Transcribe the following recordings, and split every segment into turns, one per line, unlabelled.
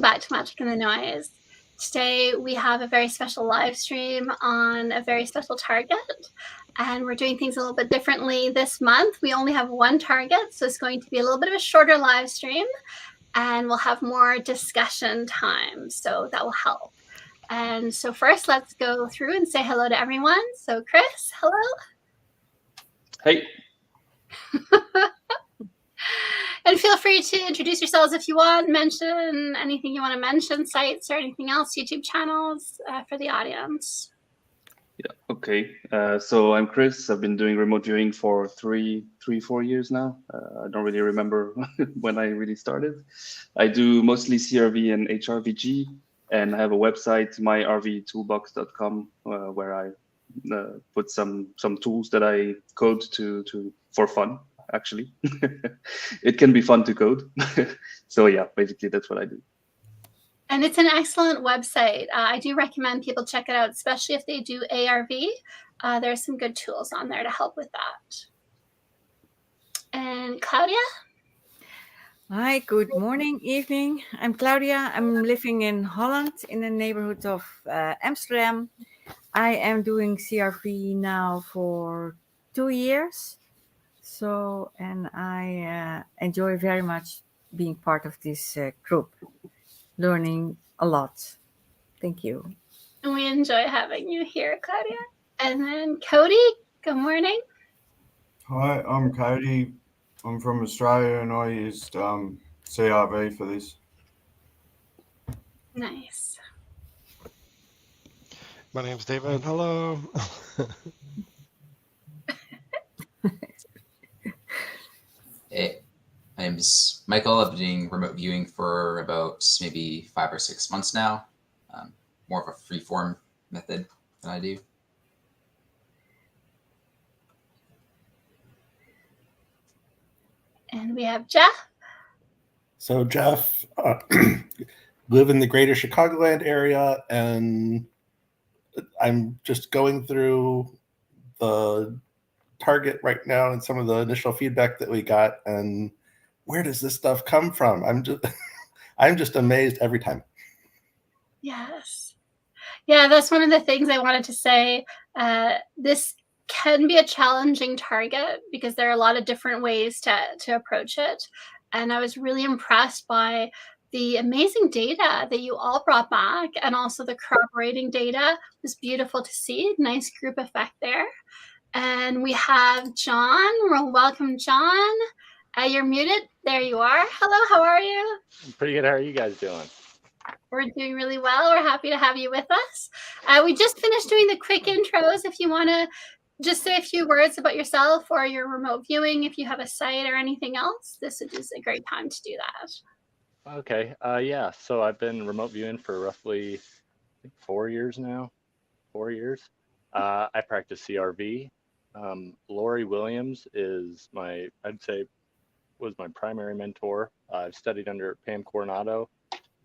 welcome back to Magic in the Noise. Today we have a very special live stream on a very special target, and we're doing things a little bit differently this month. We only have one target, so it's going to be a little bit of a shorter live stream, and we'll have more discussion time, so that will help. And so first, let's go through and say hello to everyone. So Chris, hello.
Hey.
And feel free to introduce yourselves if you want, mention anything you want to mention, sites or anything else, YouTube channels for the audience.
Yeah, okay. So I'm Chris. I've been doing remote viewing for 4 years now. I don't really remember when I really started. I do mostly CRV and HRVG, and I have a website, myrvtoolbox.com, where I put some tools that I code for fun. Actually, it can be fun to code. So yeah, basically that's what I do.
And it's an excellent website. I do recommend people check it out, especially if they do ARV. There's some good tools on there to help with that. And Claudia?
Hi, good morning, evening. I'm Claudia. I'm living in Holland in the neighborhood of Amsterdam. I am doing CRV now for 2 years. So, and I enjoy very much being part of this group, learning a lot. Thank you.
And we enjoy having you here, Claudia. And then Cody, good morning.
Hi, I'm Cody. I'm from Australia and I used CRV for this.
Nice.
My name's David. Hello.
Hey, my name is Michael. I've been doing remote viewing for about maybe 5 or 6 months now. More of a free-form method than I do.
And we have Jeff.
So Jeff, live in the greater Chicagoland area, and I'm just going through the target right now and some of the initial feedback that we got, and where does this stuff come from? I'm just amazed every time.
Yes. Yeah, that's one of the things I wanted to say. This can be a challenging target because there are a lot of different ways to approach it. And I was really impressed by the amazing data that you all brought back, and also the corroborating data. It was beautiful to see. Nice group effect there. And we have John. Well, welcome, John. You're muted. There you are. Hello, how are you?
I'm pretty good. How are you guys doing?
We're doing really well. We're happy to have you with us. We just finished doing the quick intros. If you want to just say a few words about yourself or your remote viewing, if you have a site or anything else, this is a great time to do that.
Okay. Yeah. So I've been remote viewing for roughly 4 years now. 4 years. I practice CRV. Lori Williams is I'd say was my primary mentor. I've studied under Pam Coronado,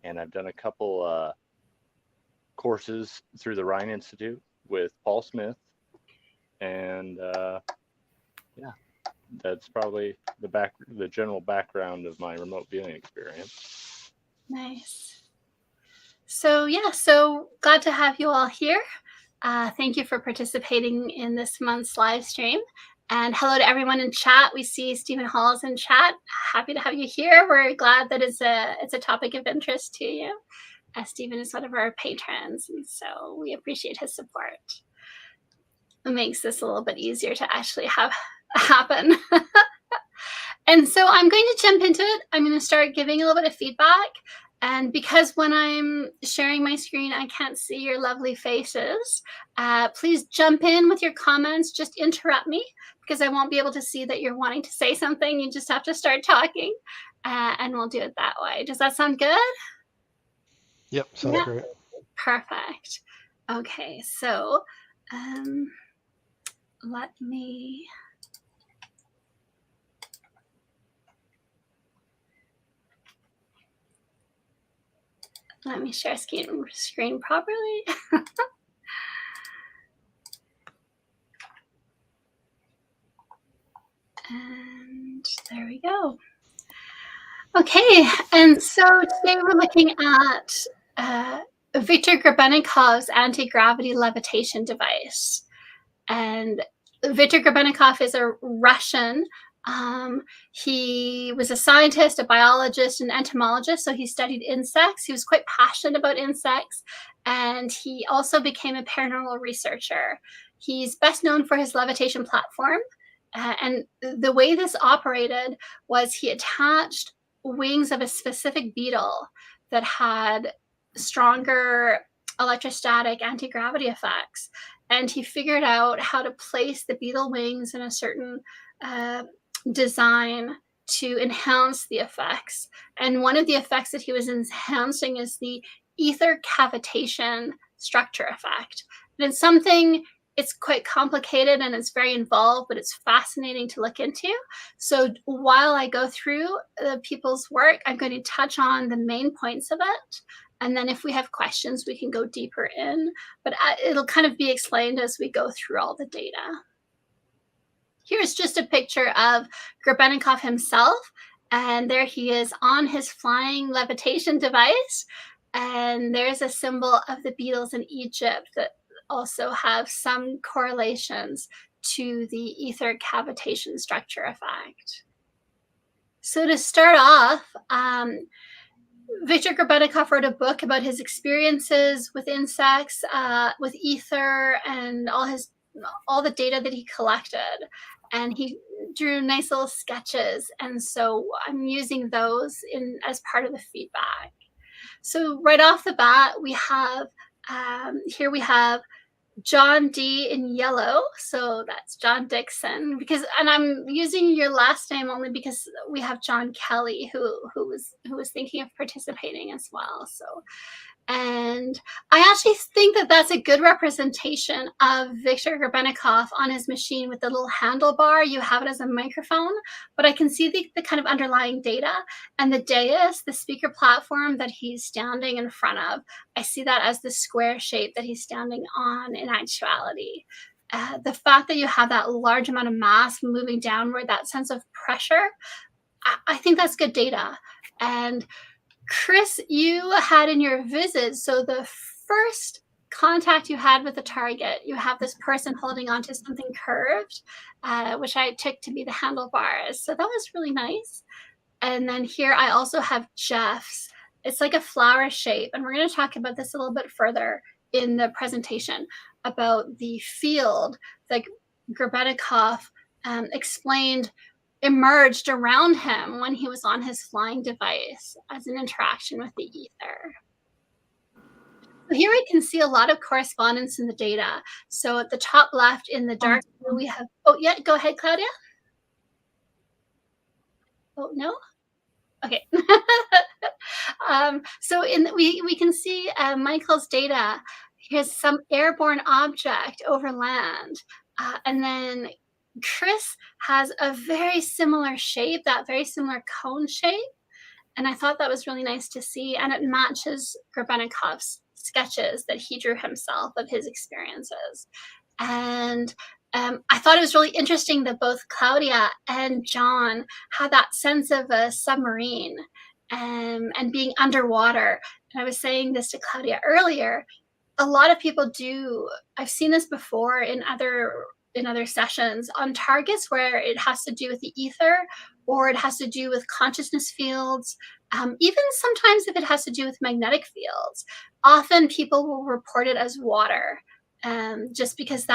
and I've done a couple courses through the Ryan Institute with Paul Smith. And yeah, that's probably the general background of my remote viewing experience.
Nice. So yeah, so glad to have you all here. Thank you for participating in this month's live stream. And hello to everyone in chat. We see Stephen Hall is in chat. Happy to have you here. We're glad that it's a topic of interest to you. Stephen is one of our patrons, and so we appreciate his support. It makes this a little bit easier to actually have happen. And so I'm going to jump into it. I'm going to start giving a little bit of feedback. And because when I'm sharing my screen, I can't see your lovely faces, please jump in with your comments. Just interrupt me because I won't be able to see that you're wanting to say something. You just have to start talking, and we'll do it that way. Does that sound good?
Yep, sounds great.
Perfect. Okay, so let me share screen properly. And there we go. Okay, and so today we're looking at Viktor Grebenikov's anti-gravity levitation device. And Viktor Grebennikov is a Russian. He was a scientist, a biologist, an entomologist, so he studied insects. He was quite passionate about insects, and he also became a paranormal researcher. He's best known for his levitation platform. And the way this operated was he attached wings of a specific beetle that had stronger electrostatic anti-gravity effects, and he figured out how to place the beetle wings in a certain design to enhance the effects. And one of the effects that he was enhancing is the ether cavitation structure effect. And it's something, it's quite complicated and it's very involved, but it's fascinating to look into. So while I go through the people's work, I'm going to touch on the main points of it. And then if we have questions, we can go deeper in, but it'll kind of be explained as we go through all the data. Here's just a picture of Grebennikov himself. And there he is on his flying levitation device. And there's a symbol of the beetles in Egypt that also have some correlations to the ether cavitation structure effect. So to start off, Viktor Grebennikov wrote a book about his experiences with insects, with ether, and all the data that he collected. And he drew nice little sketches. And so I'm using those as part of the feedback. So right off the bat, we have, here we have John D in yellow, so that's John Dixon. And I'm using your last name only because we have John Kelly who was thinking of participating as well. So, and I actually think that that's a good representation of Viktor Grebennikov on his machine with the little handlebar. You have it as a microphone, but I can see the kind of underlying data, and the dais, the speaker platform that he's standing in front of, I see that as the square shape that he's standing on in actuality. The fact that you have that large amount of mass moving downward, that sense of pressure, I think that's good data. And Chris, you had in your visit, so the first contact you had with the target, you have this person holding onto something curved, which I took to be the handlebars. So that was really nice. And then here I also have Jeff's. It's like a flower shape. And we're going to talk about this a little bit further in the presentation about the field that Grebennikov explained emerged around him when he was on his flying device as an interaction with the ether. So here we can see a lot of correspondence in the data. So at the top left in the dark blue, we have, oh yeah, go ahead, Claudia. Oh, no? Okay. So we can see Michael's data. Here's some airborne object over land. And then Chris has a very similar shape, that very similar cone shape. And I thought that was really nice to see. And it matches Grebennikov's sketches that he drew himself of his experiences. And I thought it was really interesting that both Claudia and John had that sense of a submarine and being underwater. And I was saying this to Claudia earlier. A lot of people do. I've seen this before in other sessions on targets where it has to do with the ether or it has to do with consciousness fields. Even sometimes if it has to do with magnetic fields, often people will report it as water. Just because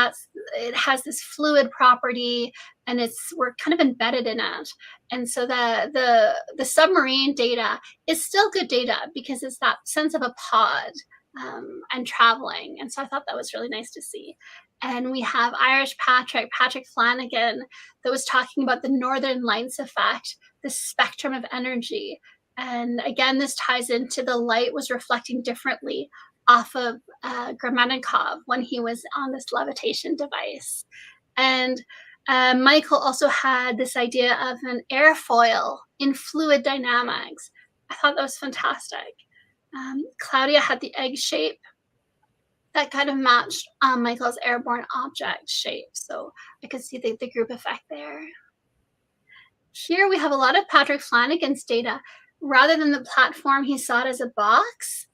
it has this fluid property and we're kind of embedded in it. And so the submarine data is still good data because it's that sense of a pod and traveling. And so I thought that was really nice to see. And we have Irish Patrick Flanagan, that was talking about the Northern Lights effect, the spectrum of energy. And again, this ties into the light was reflecting differently off of Grebennikov when he was on this levitation device. And Michael also had this idea of an airfoil in fluid dynamics. I thought that was fantastic. Claudia had the egg shape that kind of matched Michael's airborne object shape. So I could see the group effect there. Here we have a lot of Patrick Flanagan's data. rather than the platform, he saw it as a box,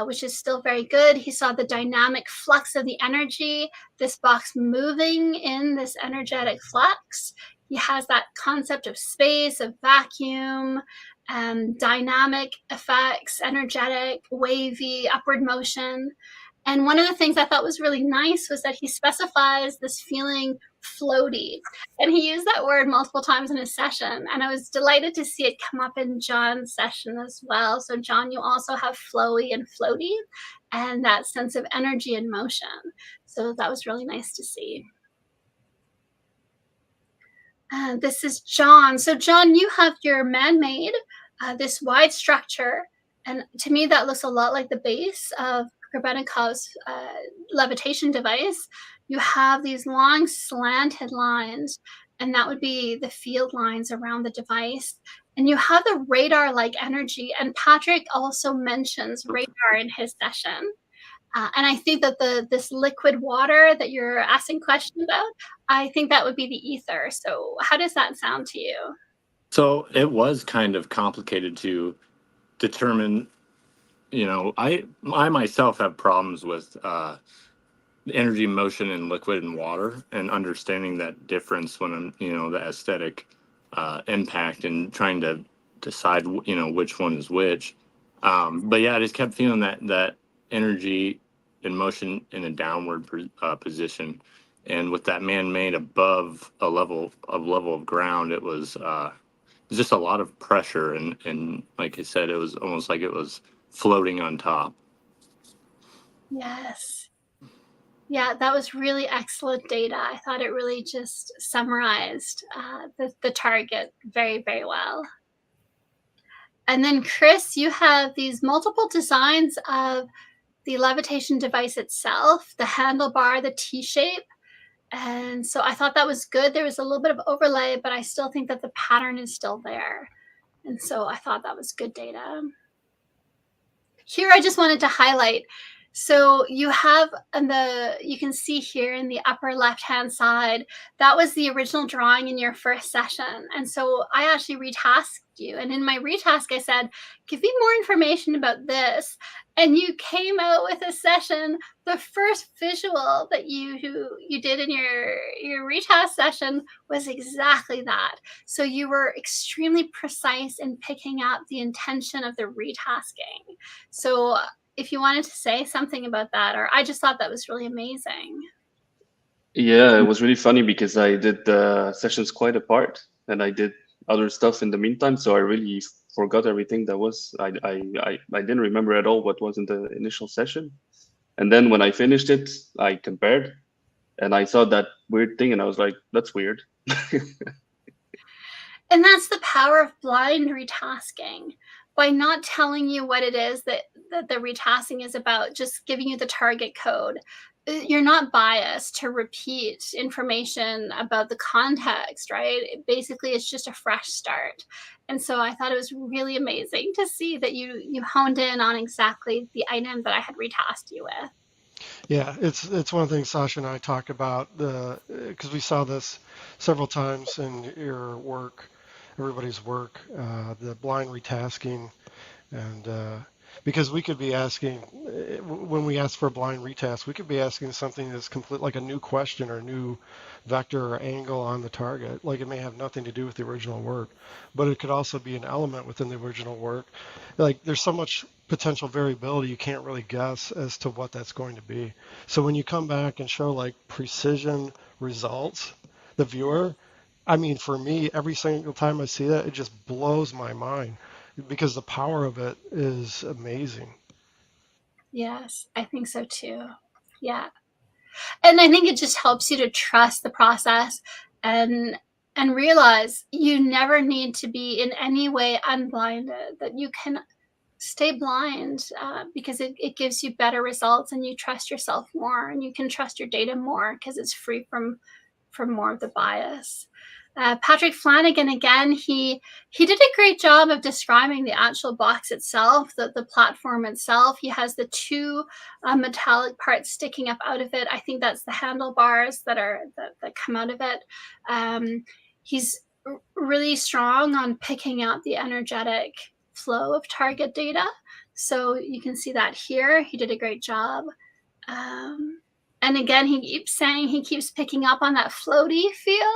which is still very good. He saw the dynamic flux of the energy, this box moving in this energetic flux. He has that concept of space, of vacuum, dynamic effects, energetic, wavy, upward motion. And one of the things I thought was really nice was that he specifies this feeling floaty. And he used that word multiple times in his session. And I was delighted to see it come up in John's session as well. So, John, you also have flowy and floaty and that sense of energy and motion. So that was really nice to see. This is John. So, John, you have your man-made, this wide structure. And to me, that looks a lot like the base of Grebennikov's levitation device. You have these long slanted lines, and that would be the field lines around the device. And you have the radar-like energy. And Patrick also mentions radar in his session. And I think that this liquid water that you're asking questions about, I think that would be the ether. So how does that sound to you?
So it was kind of complicated to determine, I myself have problems with energy, motion, and liquid and water, and understanding that difference when I'm, the aesthetic impact and trying to decide, which one is which. But yeah, I just kept feeling that energy and motion in a downward position, and with that man-made above a level of ground, it was just a lot of pressure, and like I said, it was almost like it was floating on top.
Yes. Yeah, that was really excellent data. I thought it really just summarized the target very, very well. And then, Chris, you have these multiple designs of the levitation device itself, the handlebar, the T-shape. And so I thought that was good. There was a little bit of overlay, but I still think that the pattern is still there. And so I thought that was good data. Here, I just wanted to highlight. So you have you can see here in the upper left-hand side, that was the original drawing in your first session. And so I actually retasked you. And in my retask, I said, give me more information about this. And you came out with a session. The first visual that you did in your retask session was exactly that. So you were extremely precise in picking up the intention of the retasking. So if you wanted to say something about that, or I just thought that was really amazing.
Yeah, it was really funny because I did the sessions quite apart, and I did other stuff in the meantime. So I really forgot everything that was. I didn't remember at all what was in the initial session. And then when I finished it, I compared, and I saw that weird thing, and I was like, "That's weird."
And that's the power of blind retasking. By not telling you what it is that the retasking is about, just giving you the target code, you're not biased to repeat information about the context, right? Basically, it's just a fresh start. And so I thought it was really amazing to see that you honed in on exactly the item that I had retasked you with.
Yeah, it's one of the things Sasha and I talk about, because we saw this several times in your work, everybody's work, the blind retasking, and because we could be asking, when we ask for a blind retask, we could be asking something that's complete, like a new question or a new vector or angle on the target. Like it may have nothing to do with the original work, but it could also be an element within the original work. Like there's so much potential variability, you can't really guess as to what that's going to be. So when you come back and show like precision results, the viewer, I mean, for me, every single time I see that, it just blows my mind because the power of it is amazing.
Yes, I think so too. Yeah. And I think it just helps you to trust the process and realize you never need to be in any way unblinded, that you can stay blind because it gives you better results and you trust yourself more and you can trust your data more because it's free from more of the bias. Patrick Flanagan, again, he did a great job of describing the actual box itself, the platform itself. He has the two metallic parts sticking up out of it. I think that's the handlebars that come out of it. He's really strong on picking out the energetic flow of target data. So you can see that here. He did a great job. And again, he keeps saying he keeps picking up on that floaty feel,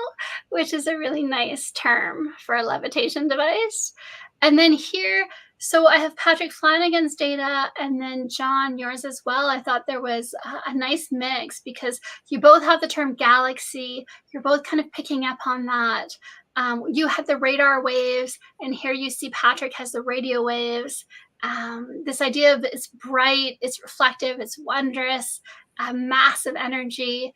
which is a really nice term for a levitation device. And then here, so I have Patrick Flanagan's data and then John, yours as well. I thought there was a nice mix because you both have the term galaxy. You're both kind of picking up on that. You have the radar waves, and here you see Patrick has the radio waves. This idea of it's bright, it's reflective, it's wondrous, massive energy.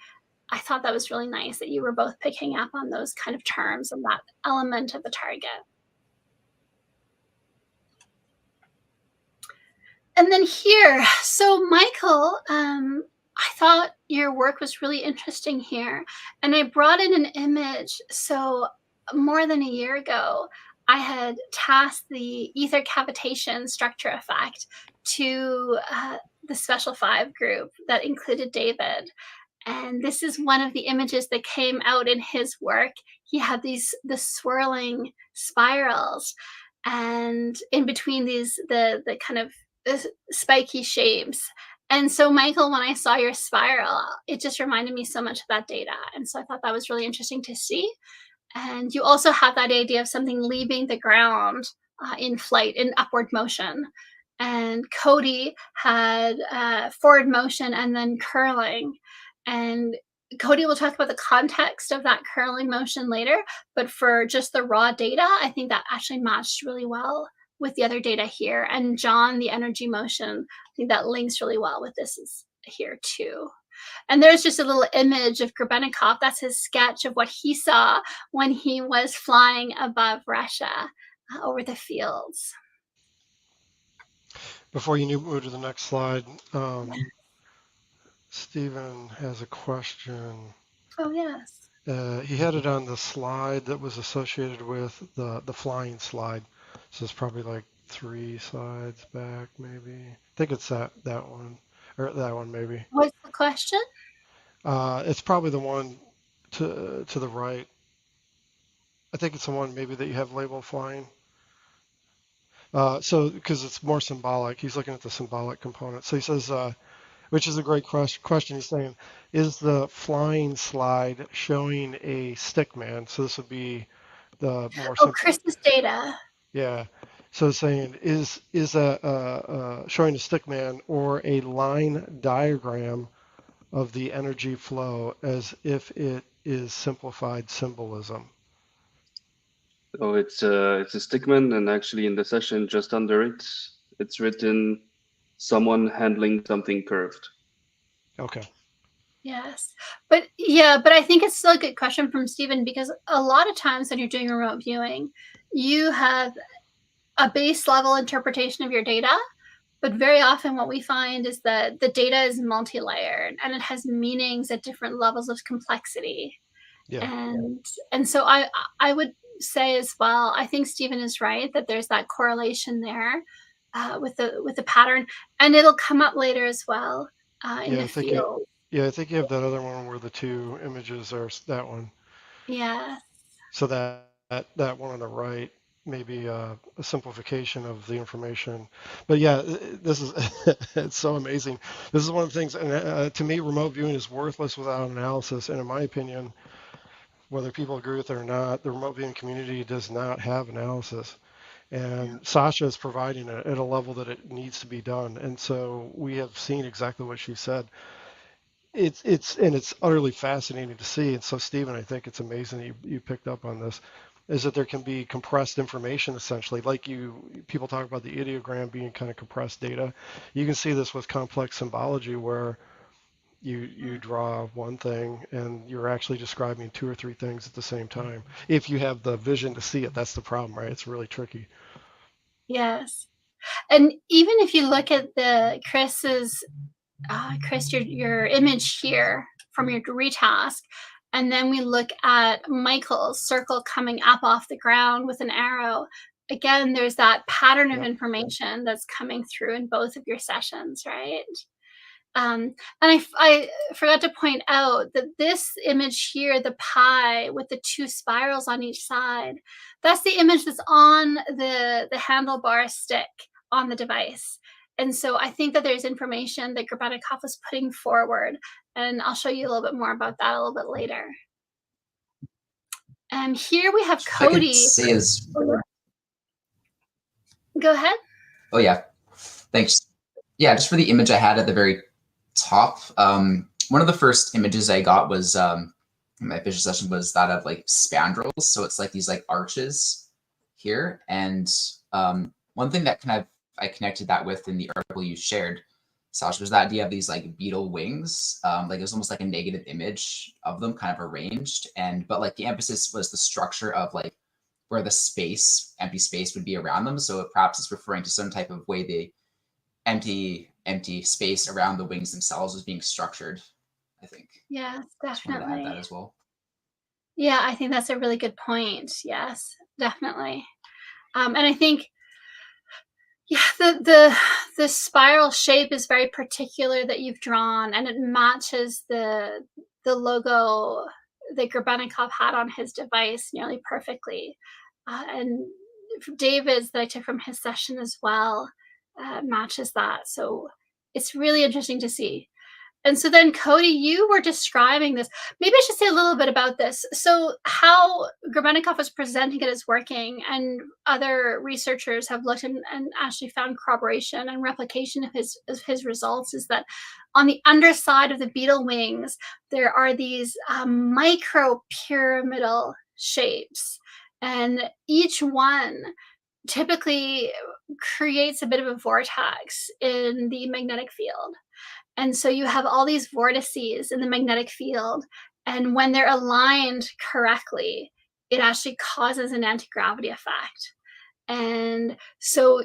I thought that was really nice that you were both picking up on those kind of terms and that element of the target. And then here, so Michael, I thought your work was really interesting here. And I brought in an image. So more than a year ago, I had tasked the ether cavitation structure effect to the Special 5 group that included David. And this is one of the images that came out in his work. He had the swirling spirals, and in between these, the kind of spiky shapes. And so, Michael, when I saw your spiral, it just reminded me so much of that data. And so I thought that was really interesting to see. And you also have that idea of something leaving the ground in flight, in upward motion. And Cody had forward motion and then curling. And Cody will talk about the context of that curling motion later, but for just the raw data, I think that actually matched really well with the other data here. And John, the energy motion, I think that links really well with this is here too. And there's just a little image of Grebennikov. That's his sketch of what he saw when he was flying above Russia over the fields.
Before you move to the next slide, Stephen has a question.
Oh, yes.
He had it on the slide that was associated with the flying slide. So it's probably like 3 slides back, maybe. I think it's that one, or that one maybe.
What's the question?
It's probably the one to the right. I think it's the one maybe that you have labeled flying. So because it's more symbolic, he's looking at the symbolic component. So he says, which is a great question. He's saying, is the flying slide showing a stick man? So this would be the more simple.
Chris's data.
Yeah. So it's saying, is a showing a stick man or a line diagram of the energy flow as if it is simplified symbolism?
Oh, it's a stickman, and actually in the session just under it, it's written someone handling something curved.
Okay.
Yes. But I think it's still a good question from Stephen, because a lot of times when you're doing remote viewing, you have a base level interpretation of your data. But very often what we find is that the data is multi-layered and it has meanings at different levels of complexity.
Yeah.
And so I would say as well, I think Stephen is right that there's that correlation there with the pattern, and it'll come up later as well in the field.
I think you have that other one where the 2 images are that one.
Yeah.
So that one on the right may be a simplification of the information. But yeah, this is it's so amazing. This is one of the things, and to me, remote viewing is worthless without analysis. And in my opinion, whether people agree with it or not, the remote viewing community does not have analysis. And Sasha is providing it at a level that it needs to be done. And so we have seen exactly what she said. It's utterly fascinating to see. And so, Stephen, I think it's amazing that you picked up on this, is that there can be compressed information, essentially. Like people talk about the ideogram being kind of compressed data. You can see this with complex symbology, where you draw one thing and you're actually describing 2 or 3 things at the same time. If you have the vision to see it, that's the problem, right? It's really tricky.
Yes. And even if you look at Chris, your image here from your retask, and then we look at Michael's circle coming up off the ground with an arrow. Again, there's that pattern of information that's coming through in both of your sessions, right? And I forgot to point out that this image here, the pie with the two spirals on each side, that's the image that's on the handlebar stick on the device. And so I think that there's information that Grebennikov was putting forward, and I'll show you a little bit more about that a little bit later. And here we have
I could
Cody.
say as
Go ahead.
oh yeah, thanks. Yeah, just for the image I had at the very top. One of the first images I got was in my visual session was that of like spandrels. So it's like these like arches here. And one thing that kind of I connected that with in the article you shared, Sasha, was the idea of these like beetle wings. Like it was almost like a negative image of them kind of arranged. But like the emphasis was the structure of like where the space, empty space would be around them. So perhaps it's referring to some type of way the empty space around the wings themselves was being structured, I think.
Yes,
Just wanted to add that
definitely.
as well.
Yeah, I think that's a really good point. Yes, definitely. And I think, yeah, the spiral shape is very particular that you've drawn, and it matches the logo that Grebennikov had on his device nearly perfectly. And David's that I took from his session as well matches that. So it's really interesting to see. And so then, Cody, you were describing this. Maybe I should say a little bit about this. So, how Grebennikov was presenting it as working, and other researchers have looked and actually found corroboration and replication of his results, is that on the underside of the beetle wings, there are these micro pyramidal shapes, and each one typically creates a bit of a vortex in the magnetic field. And so you have all these vortices in the magnetic field, and when they're aligned correctly, it actually causes an anti-gravity effect. And so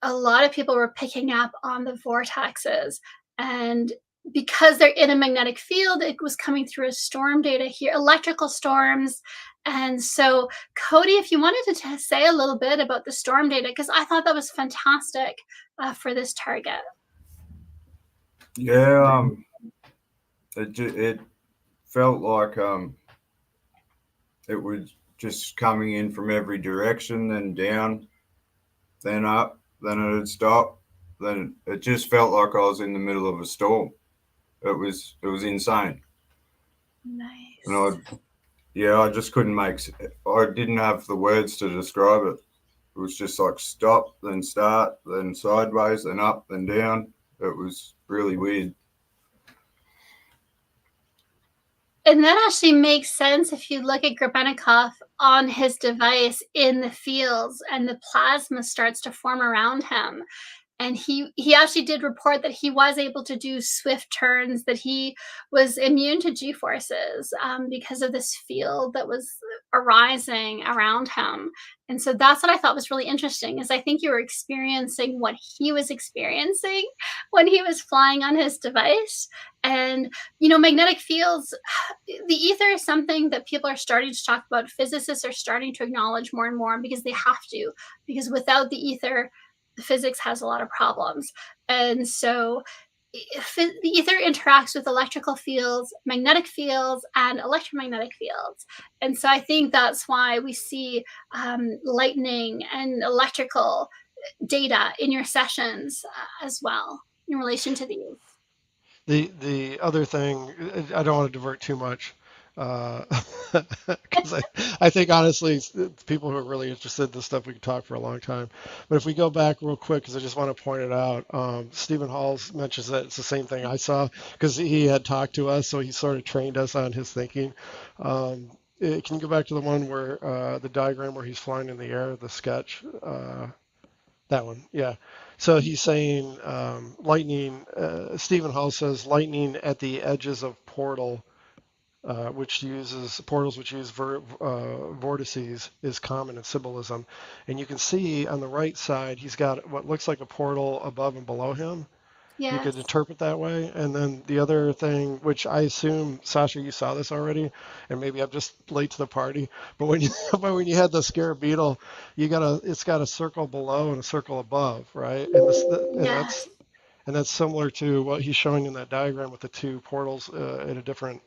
a lot of people were picking up on the vortexes, and because they're in a magnetic field, it was coming through as storm data here, electrical storms. And so, Cody, if you wanted to say a little bit about the storm data, because I thought that was fantastic for this target.
Yeah, it felt like it was just coming in from every direction, then down, then up, then it would stop, then it just felt like I was in the middle of a storm. It was insane.
Nice.
And I just couldn't I didn't have the words to describe it. It was just like stop, then start, then sideways, then up, then down. It was really weird.
And that actually makes sense if you look at Grebennikov on his device in the fields, and the plasma starts to form around him. And he actually did report that he was able to do swift turns, that he was immune to G-forces because of this field that was arising around him. And so that's what I thought was really interesting, is I think you were experiencing what he was experiencing when he was flying on his device. And, magnetic fields, the ether is something that people are starting to talk about. Physicists are starting to acknowledge more and more, because they have to, because without the ether, physics has a lot of problems. And so the ether interacts with electrical fields, magnetic fields, and electromagnetic fields. And so I think that's why we see lightning and electrical data in your sessions as well in relation to these.
The other thing, I don't want to divert too much, because I think honestly, people who are really interested in this stuff, we could talk for a long time. But if we go back real quick, because I just want to point it out, Stephen Halls mentions that it's the same thing I saw, because he had talked to us, so he sort of trained us on his thinking. Can you go back to the one where the diagram where he's flying in the air, the sketch? That one, yeah. So he's saying lightning. Stephen Hall says lightning at the edges of portals which use vortices is common in symbolism. And you can see on the right side, he's got what looks like a portal above and below him.
Yes.
You could interpret that way. And then the other thing, which I assume, Sasha, you saw this already, and maybe I'm just late to the party, but when you had the scarab beetle, it's got a circle below and a circle above, right? And
Yes.
And that's similar to what he's showing in that diagram with the two portals in a different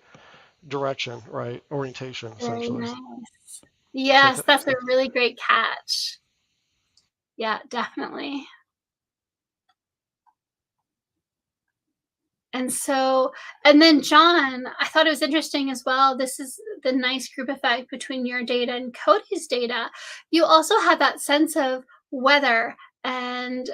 direction, right? Orientation,
Very
essentially.
nice.
So
Yes, that's a really great catch. Yeah, definitely. And then John, I thought it was interesting as well. This is the nice group effect between your data and Cody's data. You also had that sense of weather and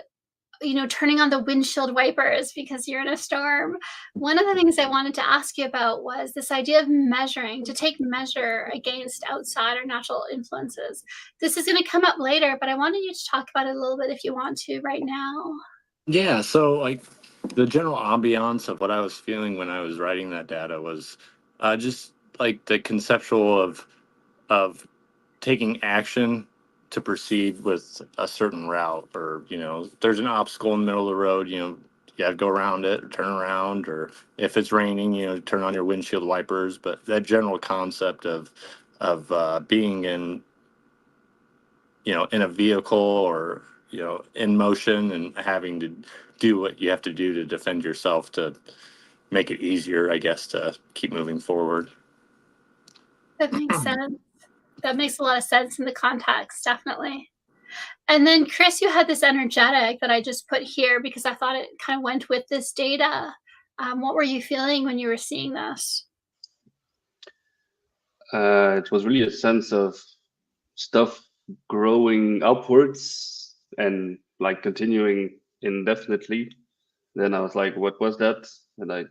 turning on the windshield wipers because you're in a storm. One of the things I wanted to ask you about was this idea of measuring, to take measure against outside or natural influences. This is going to come up later, but I wanted you to talk about it a little bit if you want to right now.
Yeah, so like the general ambiance of what I was feeling when I was writing that data was just like the conceptual of taking action to proceed with a certain route, or there's an obstacle in the middle of the road, you got to go around it or turn around, or if it's raining, turn on your windshield wipers. But that general concept of being in a vehicle, or in motion, and having to do what you have to do to defend yourself, to make it easier, I guess, to keep moving forward.
That makes sense. That makes a lot of sense in the context, definitely. And then Chris, you had this energetic that I just put here because I thought it kind of went with this data. What were you feeling when you were seeing this?
It was really a sense of stuff growing upwards and like continuing indefinitely. Then I was like, what was that? And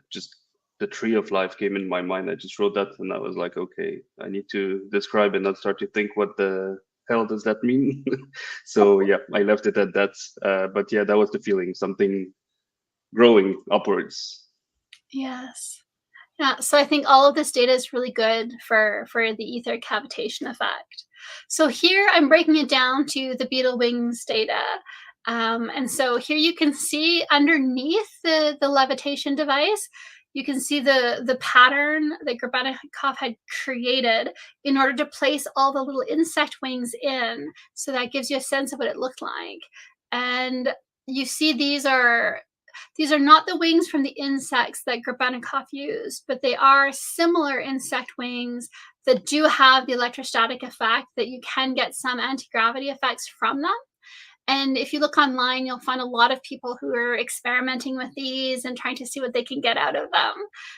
the tree of life came in my mind. I just wrote that, and I was like, okay, I need to describe and not start to think what the hell does that mean. So yeah, I left it at that. But yeah, that was the feeling, something growing upwards.
Yes. Yeah, so I think all of this data is really good for the ether cavitation effect. So here I'm breaking it down to the Beetle wings data. And so here you can see underneath the levitation device, you can see the pattern that Grebennikov had created in order to place all the little insect wings in. So that gives you a sense of what it looked like. And you see these are not the wings from the insects that Grebennikov used, but they are similar insect wings that do have the electrostatic effect, that you can get some anti-gravity effects from them. And if you look online, you'll find a lot of people who are experimenting with these and trying to see what they can get out of them.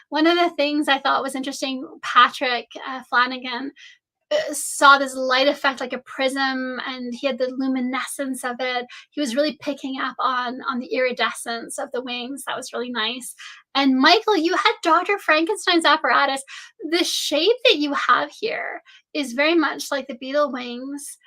One of the things I thought was interesting, Patrick Flanagan saw this light effect like a prism, and he had the luminescence of it. He was really picking up on the iridescence of the wings. That was really nice. And Michael, you had Dr. Frankenstein's apparatus. The shape that you have here is very much like the Beetle wings.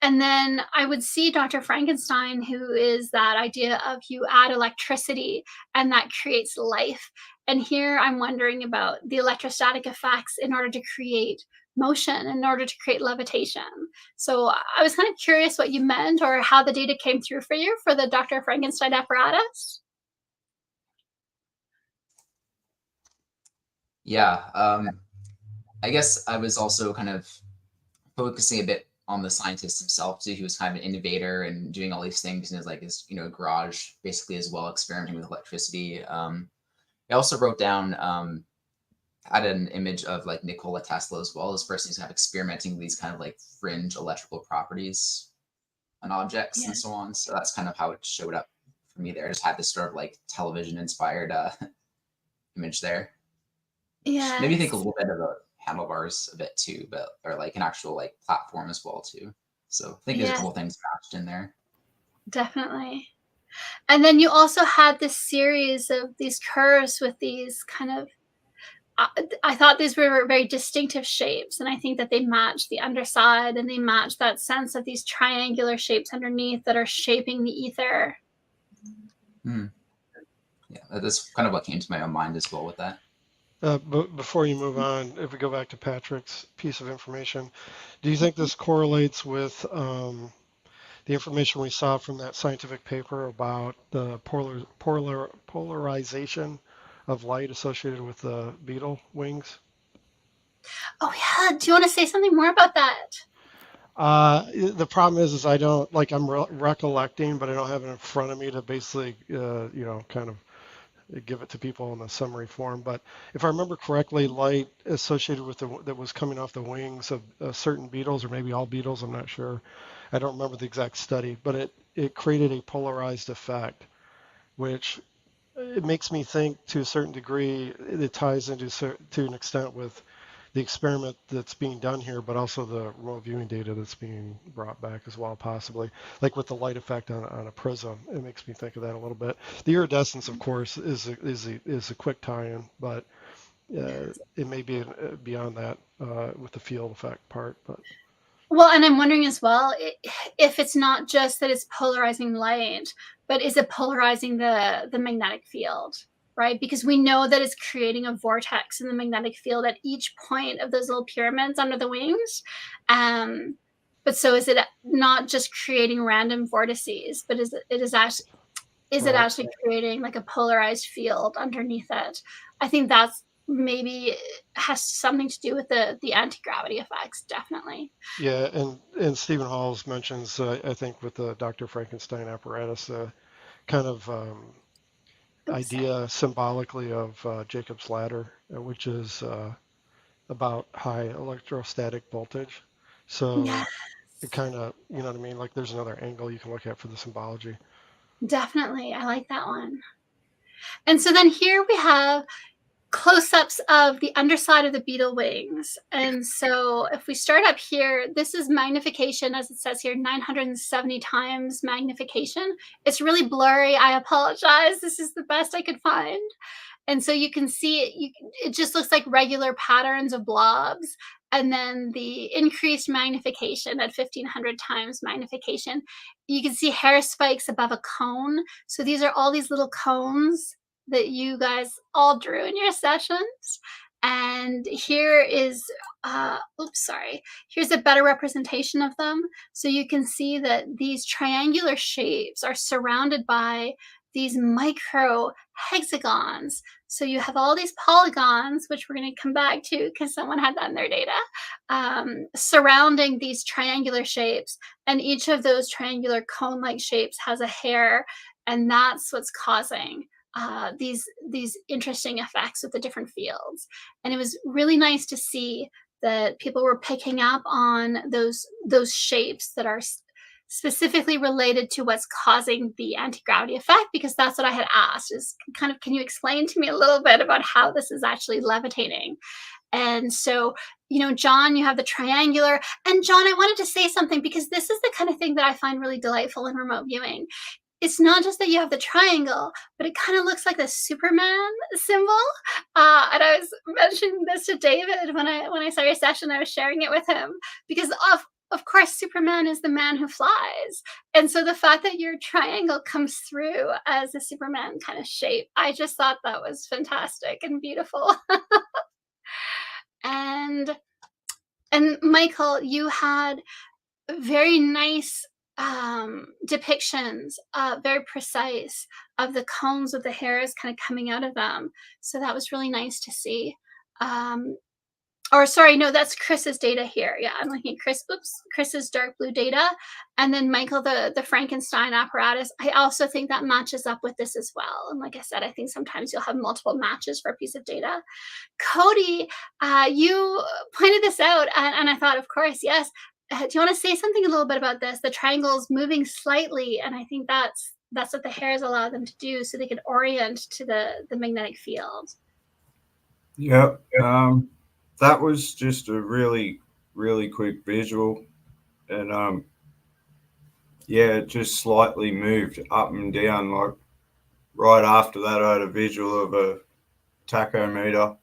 And then I would see Dr. Frankenstein, who is that idea of you add electricity and that creates life. And here I'm wondering about the electrostatic effects in order to create motion, in order to create levitation. So I was kind of curious what you meant, or how the data came through for you for the Dr. Frankenstein apparatus.
Yeah, I guess I was also kind of focusing a bit on the scientist himself too. He was kind of an innovator and doing all these things in his garage basically as well, experimenting with electricity. I also wrote down added an image of like Nikola Tesla as well. This person who's kind of experimenting with these kind of like fringe electrical properties on objects and so on. So that's kind of how it showed up for me there. I just had this sort of like television inspired image there.
Yeah.
Maybe think a little bit about handlebars a bit too, or like an actual like platform as well too. So I think there's a couple things matched in there.
Definitely. And then you also had this series of these curves with these kind of, I thought these were very distinctive shapes, and I think that they match the underside, and they match that sense of these triangular shapes underneath that are shaping the ether.
Yeah, that's kind of what came to my own mind as well with that.
But before you move on, if we go back to Patrick's piece of information, do you think this correlates with the information we saw from that scientific paper about the polarization of light associated with the beetle wings?
Oh yeah, do you want to say something more about that?
The problem is I don't like I'm recollecting, but I don't have it in front of me to basically, kind of give it to people in a summary form. But if I remember correctly, light associated with that was coming off the wings of certain beetles, or maybe all beetles, I'm not sure. I don't remember the exact study, but it created a polarized effect, which it makes me think to a certain degree it ties into to an extent with the experiment that's being done here, but also the remote viewing data that's being brought back as well, possibly, like with the light effect on a prism. It makes me think of that a little bit. The iridescence, of course, is a quick tie-in, but it may be beyond that with the field effect part. But
Well, and I'm wondering as well if it's not just that it's polarizing light, but is it polarizing the magnetic field, right? Because we know that it's creating a vortex in the magnetic field at each point of those little pyramids under the wings. But so is it not just creating random vortices, but is it actually creating like a polarized field underneath it? I think that's maybe has something to do with the anti-gravity effects, definitely.
yeah, and Stephen Halls mentions, I think, with the Dr. Frankenstein apparatus, kind of idea symbolically of Jacob's ladder, which is about high electrostatic voltage. So
Yes,
it kind of, you know what I mean? Like there's another angle you can look at for the symbology.
definitely. I like that one. And so then here we have close-ups of the underside of the beetle wings. And so if we start up here, this is magnification, as it says here, 970 times magnification. It's really blurry. I apologize. This is the best I could find. And so you can see it just looks like regular patterns of blobs. And then the increased magnification at 1500 times magnification, you can see hair spikes above a cone. So these are all these little cones that you guys all drew in your sessions. And here is, here's a better representation of them. So you can see that these triangular shapes are surrounded by these micro hexagons. So you have all these polygons, which we're going to come back to because someone had that in their data, surrounding these triangular shapes. And each of those triangular cone-like shapes has a hair, and that's what's causing these interesting effects with the different fields. And it was really nice to see that people were picking up on those shapes that are specifically related to what's causing the anti-gravity effect, because that's what I had asked, is kind of, can you explain to me a little bit about how this is actually levitating? And so, John, you have the triangular. And John, I wanted to say something, because this is the kind of thing that I find really delightful in remote viewing. It's not just that you have the triangle, but it kind of looks like the Superman symbol. And I was mentioning this to David when I saw your session. I was sharing it with him because of course, Superman is the man who flies. And so the fact that your triangle comes through as a Superman kind of shape, I just thought that was fantastic and beautiful. And Michael, you had very nice depictions, very precise, of the cones with the hairs kind of coming out of them. So that was really nice to see. Or sorry, no, that's Chris's data here. Yeah, I'm looking at Chris's dark blue data. And then Michael, the Frankenstein apparatus, I also think that matches up with this as well. And like I said, I think sometimes you'll have multiple matches for a piece of data. Cody, you pointed this out, and I thought, of course, yes. Do you want to say something a little bit about this? The triangle's moving slightly, and I think that's what the hairs allow them to do, so they can orient to the magnetic field.
Yep. That was just a really, really quick visual, and yeah, it just slightly moved up and down. Like right after that, I had a visual of a tachometer,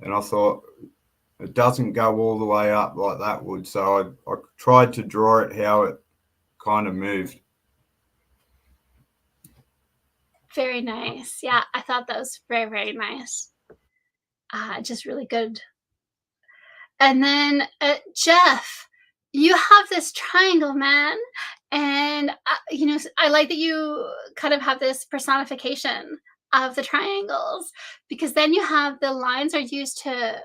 and I thought it doesn't go all the way up like that would. So I tried to draw it how it kind of moved.
Very nice. Yeah, I thought that was very, very nice. Just really good. And then Jeff, you have this triangle, man. And, I like that you kind of have this personification of the triangles, because then you have the lines are used to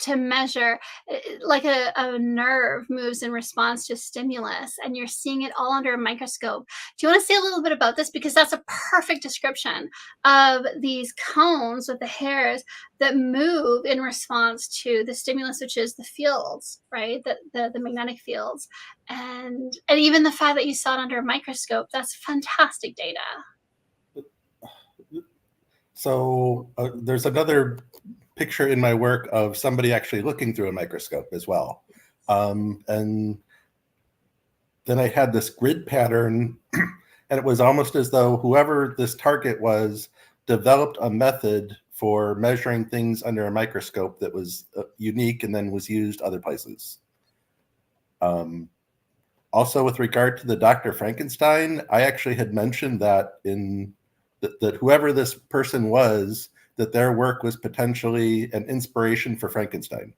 to measure, like a nerve moves in response to stimulus, and you're seeing it all under a microscope. Do you want to say a little bit about this? Because that's a perfect description of these cones with the hairs that move in response to the stimulus, which is the fields, right? The magnetic fields. And even the fact that you saw it under a microscope, that's fantastic data.
So there's another picture in my work of somebody actually looking through a microscope as well. And then I had this grid pattern, and it was almost as though whoever this target was developed a method for measuring things under a microscope that was unique and then was used other places. Also, with regard to the Dr. Frankenstein, I actually had mentioned that that whoever this person was, that their work was potentially an inspiration for Frankenstein,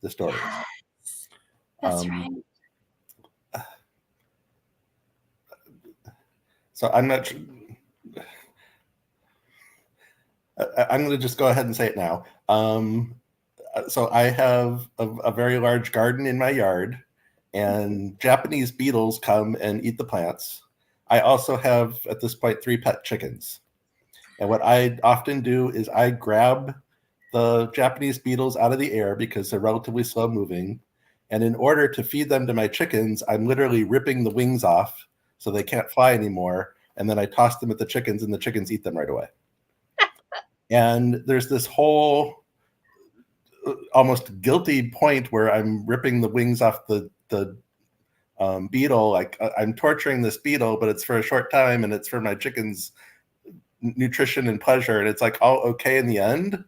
the story.
Yes, that's right.
So I'm not. I'm going to just go ahead and say it now. So I have a very large garden in my yard, and Japanese beetles come and eat the plants. I also have, at this point, 3 pet chickens. And what I often do is I grab the Japanese beetles out of the air because they're relatively slow moving. And in order to feed them to my chickens, I'm literally ripping the wings off so they can't fly anymore. And then I toss them at the chickens, and the chickens eat them right away. And there's this whole almost guilty point where I'm ripping the wings off the beetle. Like I'm torturing this beetle, but it's for a short time, and it's for my chickens' nutrition and pleasure, and it's like all okay in the end.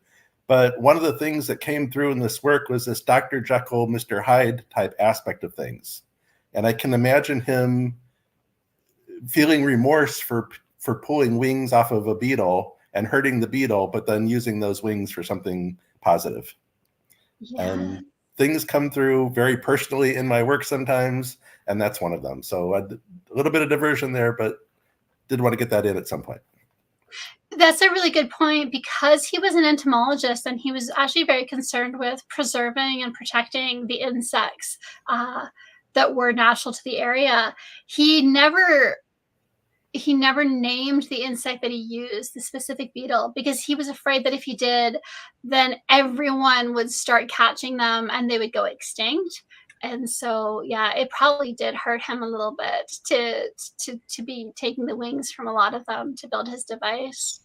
But one of the things that came through in this work was this Dr. Jekyll, Mr. Hyde type aspect of things. And I can imagine him feeling remorse for pulling wings off of a beetle and hurting the beetle, but then using those wings for something positive.
Yeah.
And things come through very personally in my work sometimes, and that's one of them. So a little bit of diversion there, but did want to get that in at some point.
That's a really good point, because he was an entomologist and he was actually very concerned with preserving and protecting the insects that were natural to the area. He never named the insect that he used, the specific beetle, because he was afraid that if he did, then everyone would start catching them and they would go extinct. And so, yeah, it probably did hurt him a little bit to be taking the wings from a lot of them to build his device.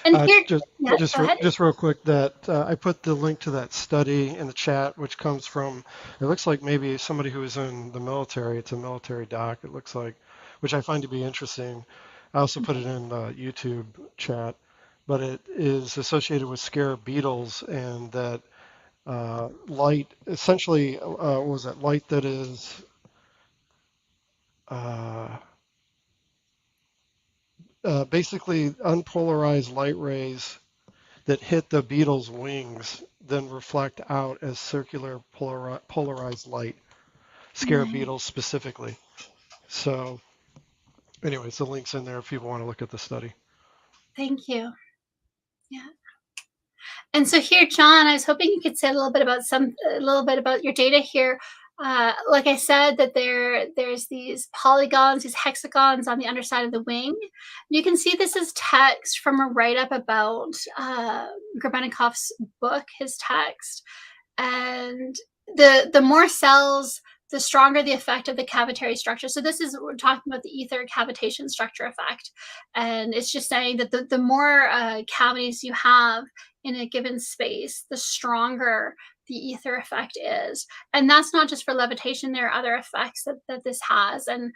And here, yeah, go ahead.
Just real quick, that I put the link to that study in the chat, which comes from, it looks like maybe somebody who is in the military. It's a military doc, it looks like, which I find to be interesting. I also put it in the YouTube chat, but it is associated with scarab beetles, and that light, essentially, was it light that is basically unpolarized light rays that hit the beetle's wings, then reflect out as circular polarized light, scarab beetles specifically. So anyways, the link's in there if people want to look at the study.
Thank you. Yeah. And so here, John, I was hoping you could say a little bit about your data here. Like I said, that there's these polygons, these hexagons on the underside of the wing. You can see this is text from a write-up about Grebennikov's book, his text. And the more cells, the stronger the effect of the cavitary structure. So we're talking about the ether cavitation structure effect. And it's just saying that the more cavities you have in a given space, the stronger the ether effect is. And that's not just for levitation. There are other effects that this has. And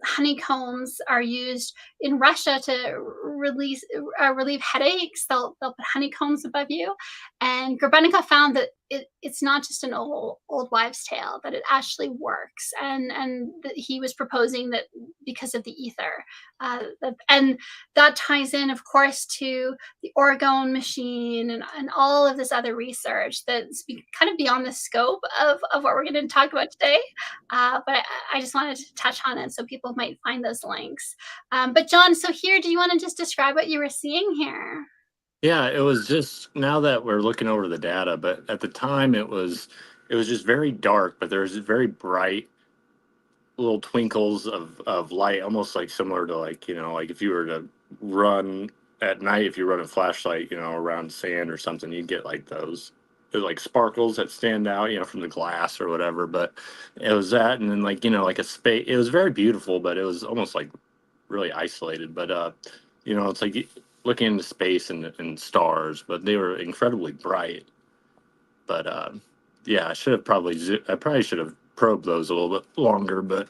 honeycombs are used in Russia to relieve headaches. They'll put honeycombs above you. And Grebennikov found that it's not just an old wives' tale, that it actually works. And that he was proposing that because of the ether. And that ties in, of course, to the orgone machine and all of this other research that's kind of beyond the scope of what we're going to talk about today. But I just wanted to touch on it so people might find those links. But John, so here, do you want to just describe what you were seeing here?
Yeah, it was just now that we're looking over the data, but at the time it was just very dark, but there was very bright little twinkles of light, almost like similar to like, you know, like if you were to run at night, if you run a flashlight, you know, around sand or something, you'd get like those like sparkles that stand out, you know, from the glass or whatever. But it was that, and then like, you know, like a space. It was very beautiful, but it was almost like really isolated. But you know, it's like looking into space and stars, but they were incredibly bright. But yeah, I probably should have probed those a little bit longer, but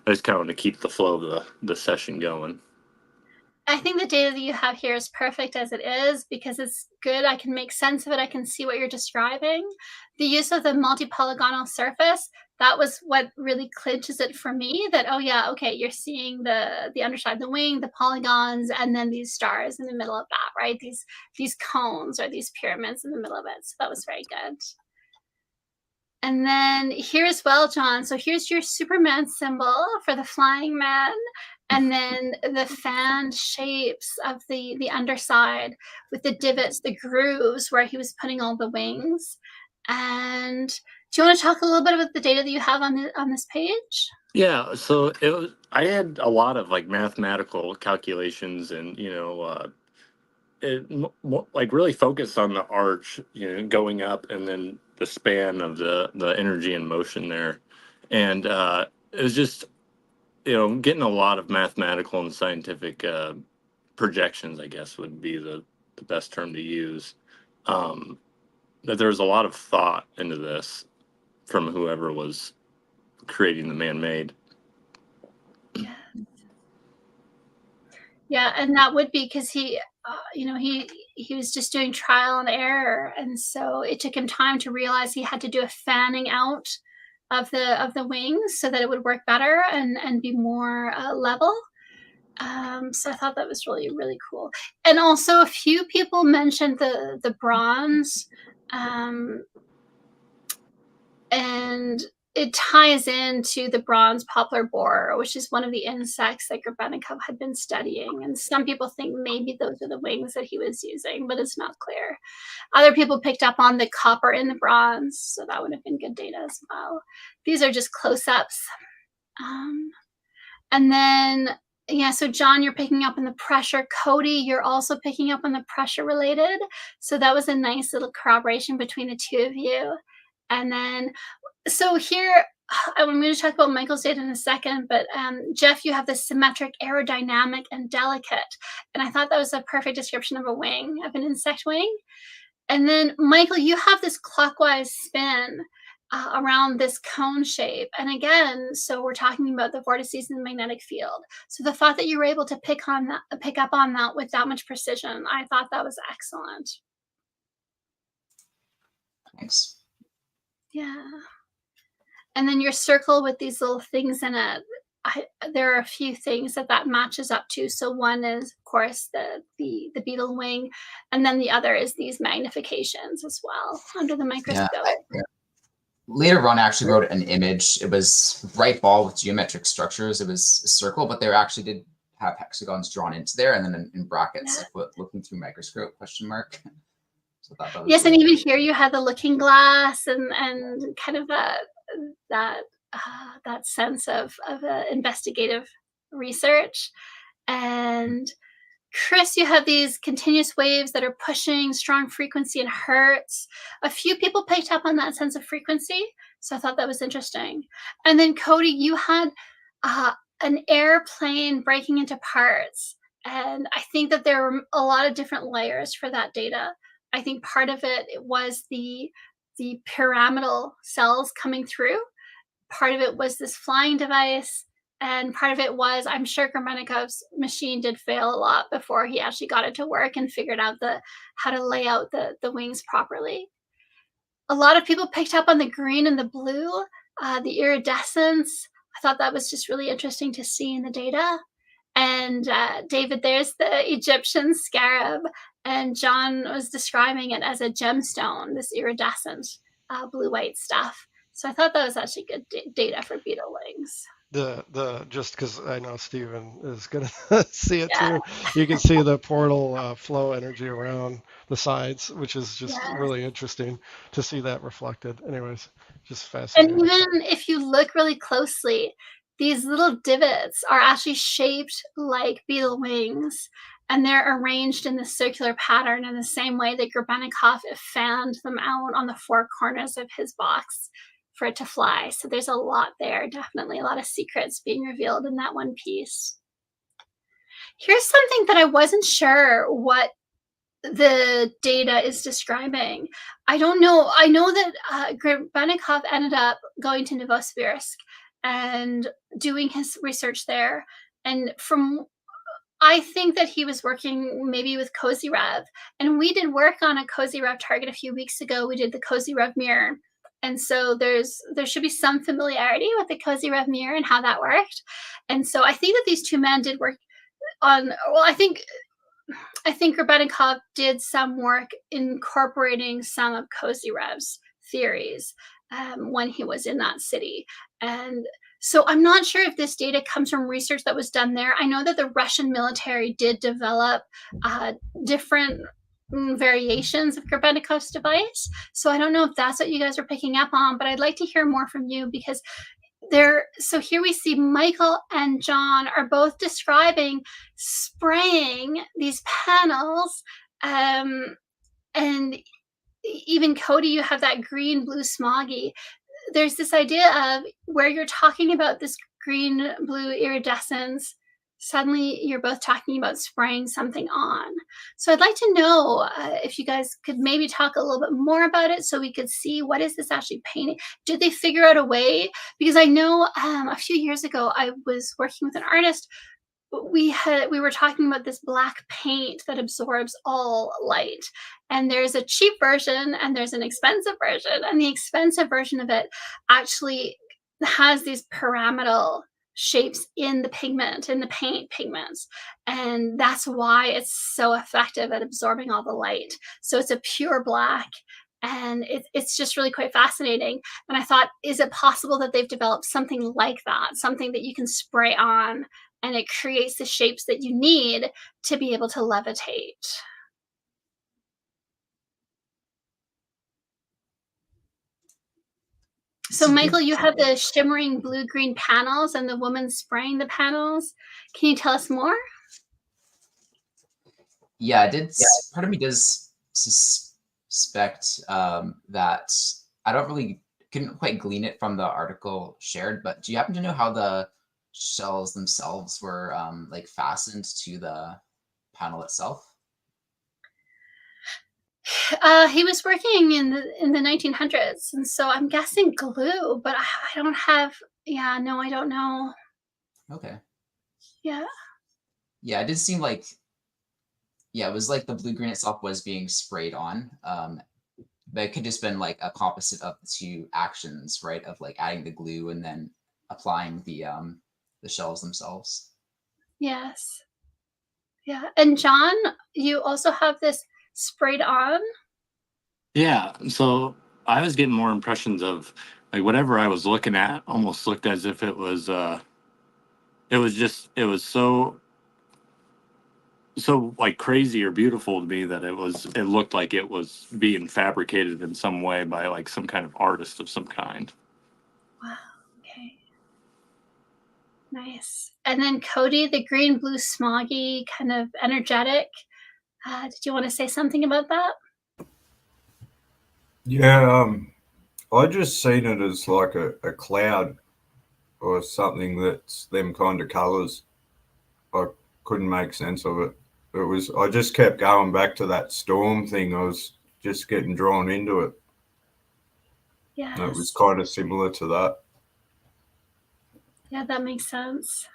I just kind of want to keep the flow of the session going.
I think the data that you have here is perfect as it is because it's good. I can make sense of it. I can see what you're describing. The use of the multi-polygonal surface, that was what really clinches it for me that, oh yeah, okay, you're seeing the underside of the wing, the polygons, and then these stars in the middle of that, right? These cones or these pyramids in the middle of it. So that was very good. And then here as well, John. So here's your Superman symbol for the flying man. And then the fan shapes of the underside with the divots, the grooves where he was putting all the wings. And do you want to talk a little bit about the data that you have on this page?
Yeah, so I had a lot of like mathematical calculations and, you know, like really focused on the arch, you know, going up and then the span of the energy and motion there. And it was just, you know, getting a lot of mathematical and scientific projections, I guess would be the best term to use. That there was a lot of thought into this from whoever was creating the man-made.
Yeah, and that would be because he, you know, he was just doing trial and error, and so it took him time to realize he had to do a fanning out of the wings so that it would work better and be more level. So I thought that was really, really cool. And also, a few people mentioned the bronze, and it ties into the bronze poplar borer, which is one of the insects that Grebennikov had been studying. And some people think maybe those are the wings that he was using, but it's not clear. Other people picked up on the copper in the bronze, so that would have been good data as well. These are just close-ups. And then, yeah, so John, you're picking up on the pressure. Cody, you're also picking up on the pressure related. So that was a nice little corroboration between the two of you. And then, so here, I'm going to talk about Michael's data in a second, but Jeff, you have the symmetric, aerodynamic, and delicate. And I thought that was a perfect description of a wing, of an insect wing. And then, Michael, you have this clockwise spin around this cone shape. And again, so we're talking about the vortices in the magnetic field. So the thought that you were able to pick up on that with that much precision, I thought that was excellent.
Thanks.
Yeah. And then your circle with these little things in it, there are a few things that matches up to. So one is, of course, the beetle wing, and then the other is these magnifications as well under the microscope.
Yeah. Later on, I actually wrote an image. It was bright ball with geometric structures. It was a circle, but they actually did have hexagons drawn into there, and then in brackets, like looking through microscope ? So that was
yes, and even here you had the looking glass and kind of that sense of investigative research. And Chris, you have these continuous waves that are pushing strong frequency in hertz. A few people picked up on that sense of frequency, so I thought that was interesting. And then Cody, you had an airplane breaking into parts. And I think that there were a lot of different layers for that data. I think part of it was the pyramidal cells coming through. Part of it was this flying device. And part of it was, I'm sure Grebennikov's machine did fail a lot before he actually got it to work and figured out how to lay out the wings properly. A lot of people picked up on the green and the blue, the iridescence. I thought that was just really interesting to see in the data. And David, there's the Egyptian scarab. And John was describing it as a gemstone, this iridescent blue-white stuff. So I thought that was actually good data for beetle wings.
just because I know Steven is gonna see it
Yeah.
too. You can see the portal flow energy around the sides, which is just
Yes.
really interesting to see that reflected. Anyways, just
And
fascinating.
even if you look really closely, these little divots are actually shaped like beetle wings, and they're arranged in this circular pattern in the same way that Grebennikov fanned them out on the four corners of his box for it to fly. So there's a lot there, definitely a lot of secrets being revealed in that one piece. Here's something that I wasn't sure what the data is describing. I don't know. I know that Grebennikov ended up going to Novosibirsk and doing his research there. And I think that he was working maybe with Cozy Rev. And we did work on a Cozy Rev target a few weeks ago. We did the Cozy Rev mirror. And so there should be some familiarity with the Cozy Rev mirror and how that worked. And so I think that these two men did work on, well, I think Grebennikov did some work incorporating some of Kozyrev's theories when he was in that city. And so I'm not sure if this data comes from research that was done there. I know that the Russian military did develop different variations of Grebennikov's device. So I don't know if that's what you guys are picking up on, but I'd like to hear more from you because so here we see Michael and John are both describing spraying these panels, and even Cody, you have that green blue smoggy. There's this idea of where you're talking about this green blue iridescence, suddenly you're both talking about spraying something on. So I'd like to know if you guys could maybe talk a little bit more about it so we could see what is this actually painting. Did they figure out a way? Because I know a few years ago I was working with an artist. We were talking about this black paint that absorbs all light, and there's a cheap version and there's an expensive version, and the expensive version of it actually has these pyramidal shapes in the pigment, in the paint pigments, and that's why it's so effective at absorbing all the light. So it's a pure black, and it's just really quite fascinating. And I thought, is it possible that they've developed something like that, something that you can spray on and it creates the shapes that you need to be able to levitate? So Michael, you have the shimmering blue-green panels and the woman spraying the panels. Can you tell us more?
Yeah, I did. Part of me does suspect that I couldn't quite glean it from the article shared, but do you happen to know how the shells themselves were like fastened to the panel itself?
He was working in the 1900s, and so I'm guessing glue, but I don't have. Yeah, no, I don't know.
Okay.
Yeah.
Yeah, it did seem like. Yeah, it was like the blue green itself was being sprayed on, but it could just been like a composite of the two actions, right? Of like adding the glue and then applying the shells themselves.
Yes. Yeah. And John, you also have this sprayed on?
Yeah, so I was getting more impressions of like whatever I was looking at almost looked as if it was so like crazy or beautiful to me that it looked like it was being fabricated in some way by like some kind of artist of some kind.
Wow. Okay. Nice. And then Cody, the green, blue, smoggy, kind of energetic. Did you want to say something about that?
Yeah, I just seen it as like a cloud or something that's them kind of colors. I couldn't make sense of it. I just kept going back to that storm thing. I was just getting drawn into it.
Yes.
And it was kind of similar to that.
Yeah, that makes sense.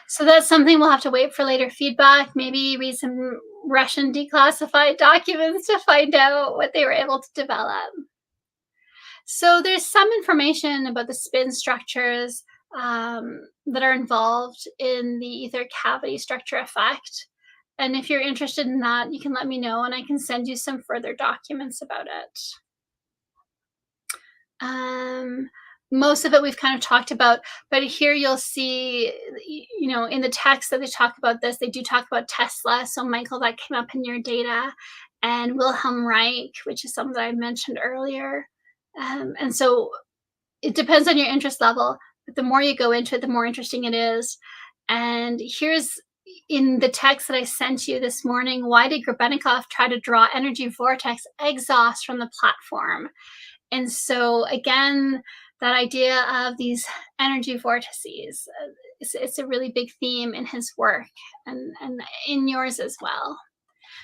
So that's something we'll have to wait for later feedback, maybe read some Russian declassified documents to find out what they were able to develop. So there's some information about the spin structures that are involved in the ether cavity structure effect. And if you're interested in that, you can let me know and I can send you some further documents about it. most of it we've kind of talked about, but here you'll see, you know, in the text that they talk about this, they do talk about Tesla. So Michael, that came up in your data, and Wilhelm Reich, which is something that I mentioned earlier. And so it depends on your interest level, but the more you go into it, the more interesting it is. And here's in the text that I sent you this morning, why did Grebennikov try to draw energy vortex exhaust from the platform? And so again, that idea of these energy vortices, it's a really big theme in his work and in yours as well.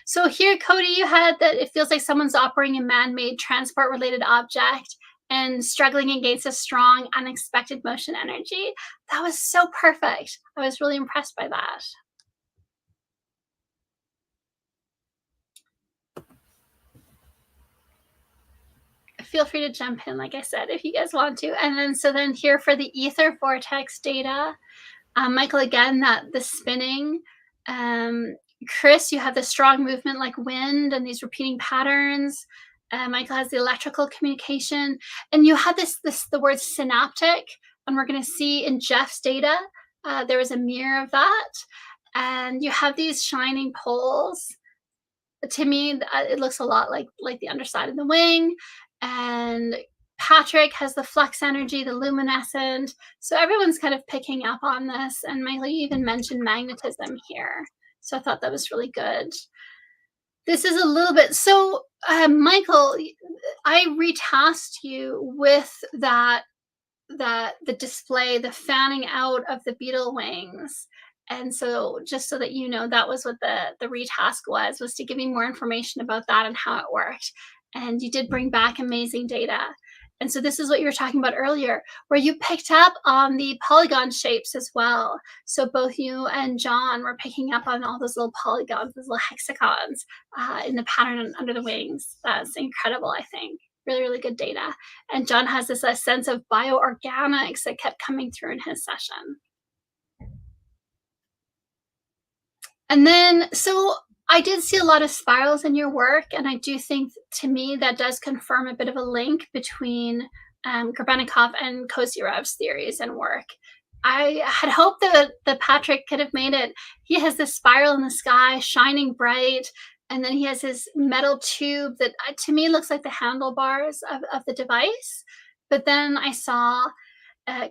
So here, Cody, you had that it feels like someone's operating a man-made transport-related object and struggling against a strong, unexpected motion energy. That was so perfect. I was really impressed by that. Feel free to jump in, like I said, if you guys want to. And then, so then here for the ether vortex data, Michael, again, that the spinning. Chris, you have the strong movement like wind and these repeating patterns. Michael has the electrical communication, and you have the word synaptic, and we're going to see in Jeff's data there was a mirror of that, and you have these shining poles. To me, it looks a lot like the underside of the wing, and Patrick has the flux energy, the luminescent. So everyone's kind of picking up on this, and Michael, you even mentioned magnetism here. So I thought that was really good. This is a little bit, so Michael, I retasked you with the display, the fanning out of the Beetle wings. And so just so that you know, that was what the retask was to give you more information about that and how it worked. And you did bring back amazing data. And so this is what you were talking about earlier, where you picked up on the polygon shapes as well. So both you and John were picking up on all those little polygons, those little hexagons in the pattern under the wings. That's incredible, I think. Really, really good data. And John has this sense of bioorganics that kept coming through in his session. And then, so I did see a lot of spirals in your work, and I do think, to me, that does confirm a bit of a link between Grebennikov and Kozyrev's theories and work. I had hoped that Patrick could have made it. He has this spiral in the sky, shining bright, and then he has his metal tube that, to me, looks like the handlebars of the device. But then I saw,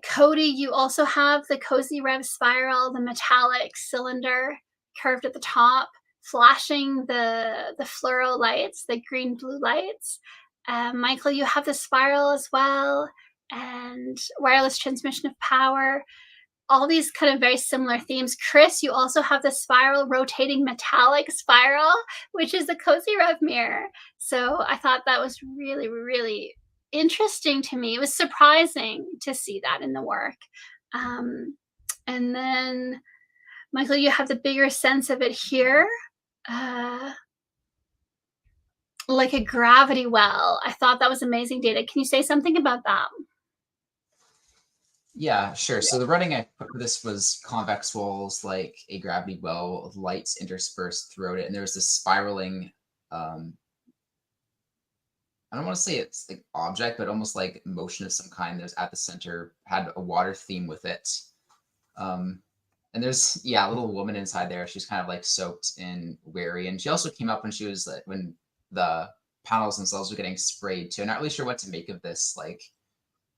Cody, you also have the Kozyrev spiral, the metallic cylinder curved at the top, flashing the fluoro lights, the green-blue lights. Michael, you have the spiral as well, and wireless transmission of power. All these kind of very similar themes. Chris, you also have the spiral, rotating metallic spiral, which is the Kozyrev mirror. So I thought that was really, really interesting to me. It was surprising to see that in the work. And then, Michael, you have the bigger sense of it here. Like a gravity well. I thought that was amazing data. Can you say something about that?
Yeah, sure. So the running I put for this was convex walls, like a gravity well with lights interspersed throughout it. And there was this spiraling, I don't want to say it's like object, but almost like motion of some kind that was at the center, had a water theme with it. And there's, yeah, a little woman inside there. She's kind of like soaked in wary. And she also came up when she was like, when the panels themselves were getting sprayed too. I'm not really sure what to make of this, like,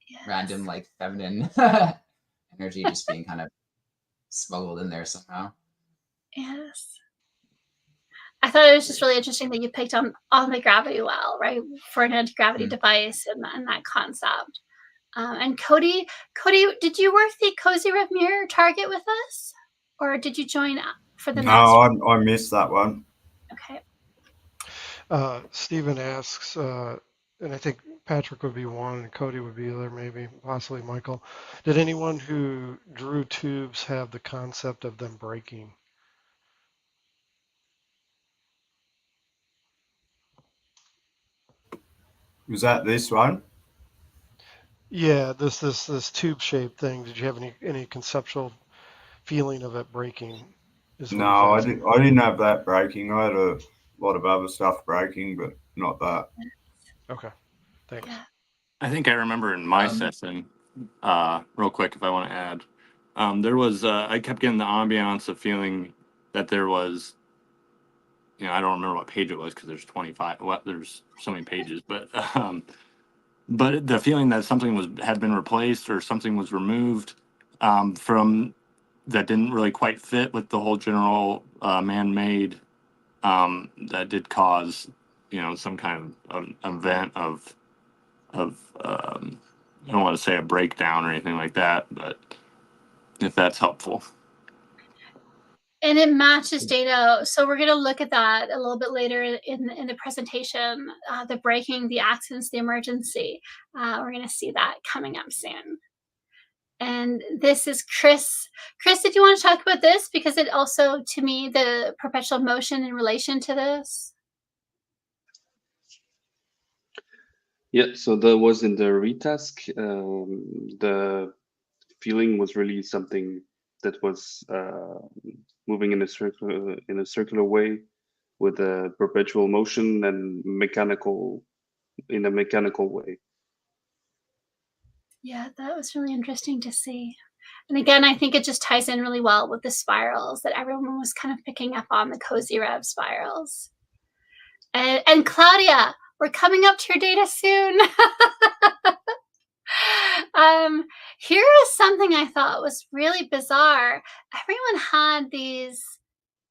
yes, random, like, feminine energy just being kind of smuggled in there somehow.
Yes. I thought it was just really interesting that you picked on the gravity well, right, for an anti-gravity device and that concept. And Cody, did you work the Kozyrev mirror target with us, or did you join for the next one?
No, I missed that one.
Okay.
Stephen asks, and I think Patrick would be one, and Cody would be there, maybe, possibly Michael. Did anyone who drew tubes have the concept of them breaking?
Was that this one?
Yeah, this tube-shaped thing. Did you have any conceptual feeling of it breaking?
No, I didn't have that breaking. I had a lot of other stuff breaking, but not that.
Okay, thanks.
I think I remember in my session real quick if I want to add. There was I kept getting the ambiance of feeling that there was, I don't remember what page it was because there's 25. Well, there's so many pages, but the feeling that something had been replaced or something was removed from that didn't really quite fit with the whole general man-made, that did cause some kind of event of I don't want to say a breakdown or anything like that, but if that's helpful.
And it matches data. So we're going to look at that a little bit later in the presentation, the breaking, the accidents, the emergency. We're going to see that coming up soon. And this is Chris. Chris, did you want to talk about this? Because it also, to me, the perpetual motion in relation to this.
Yeah, so that was in the retask. The feeling was really something that was moving in a circular way with a perpetual motion and in a mechanical way.
Yeah, that was really interesting to see. And again, I think it just ties in really well with the spirals that everyone was kind of picking up on, the cozy rev spirals. And Claudia, we're coming up to your data soon. Here is something I thought was really bizarre. Everyone had these,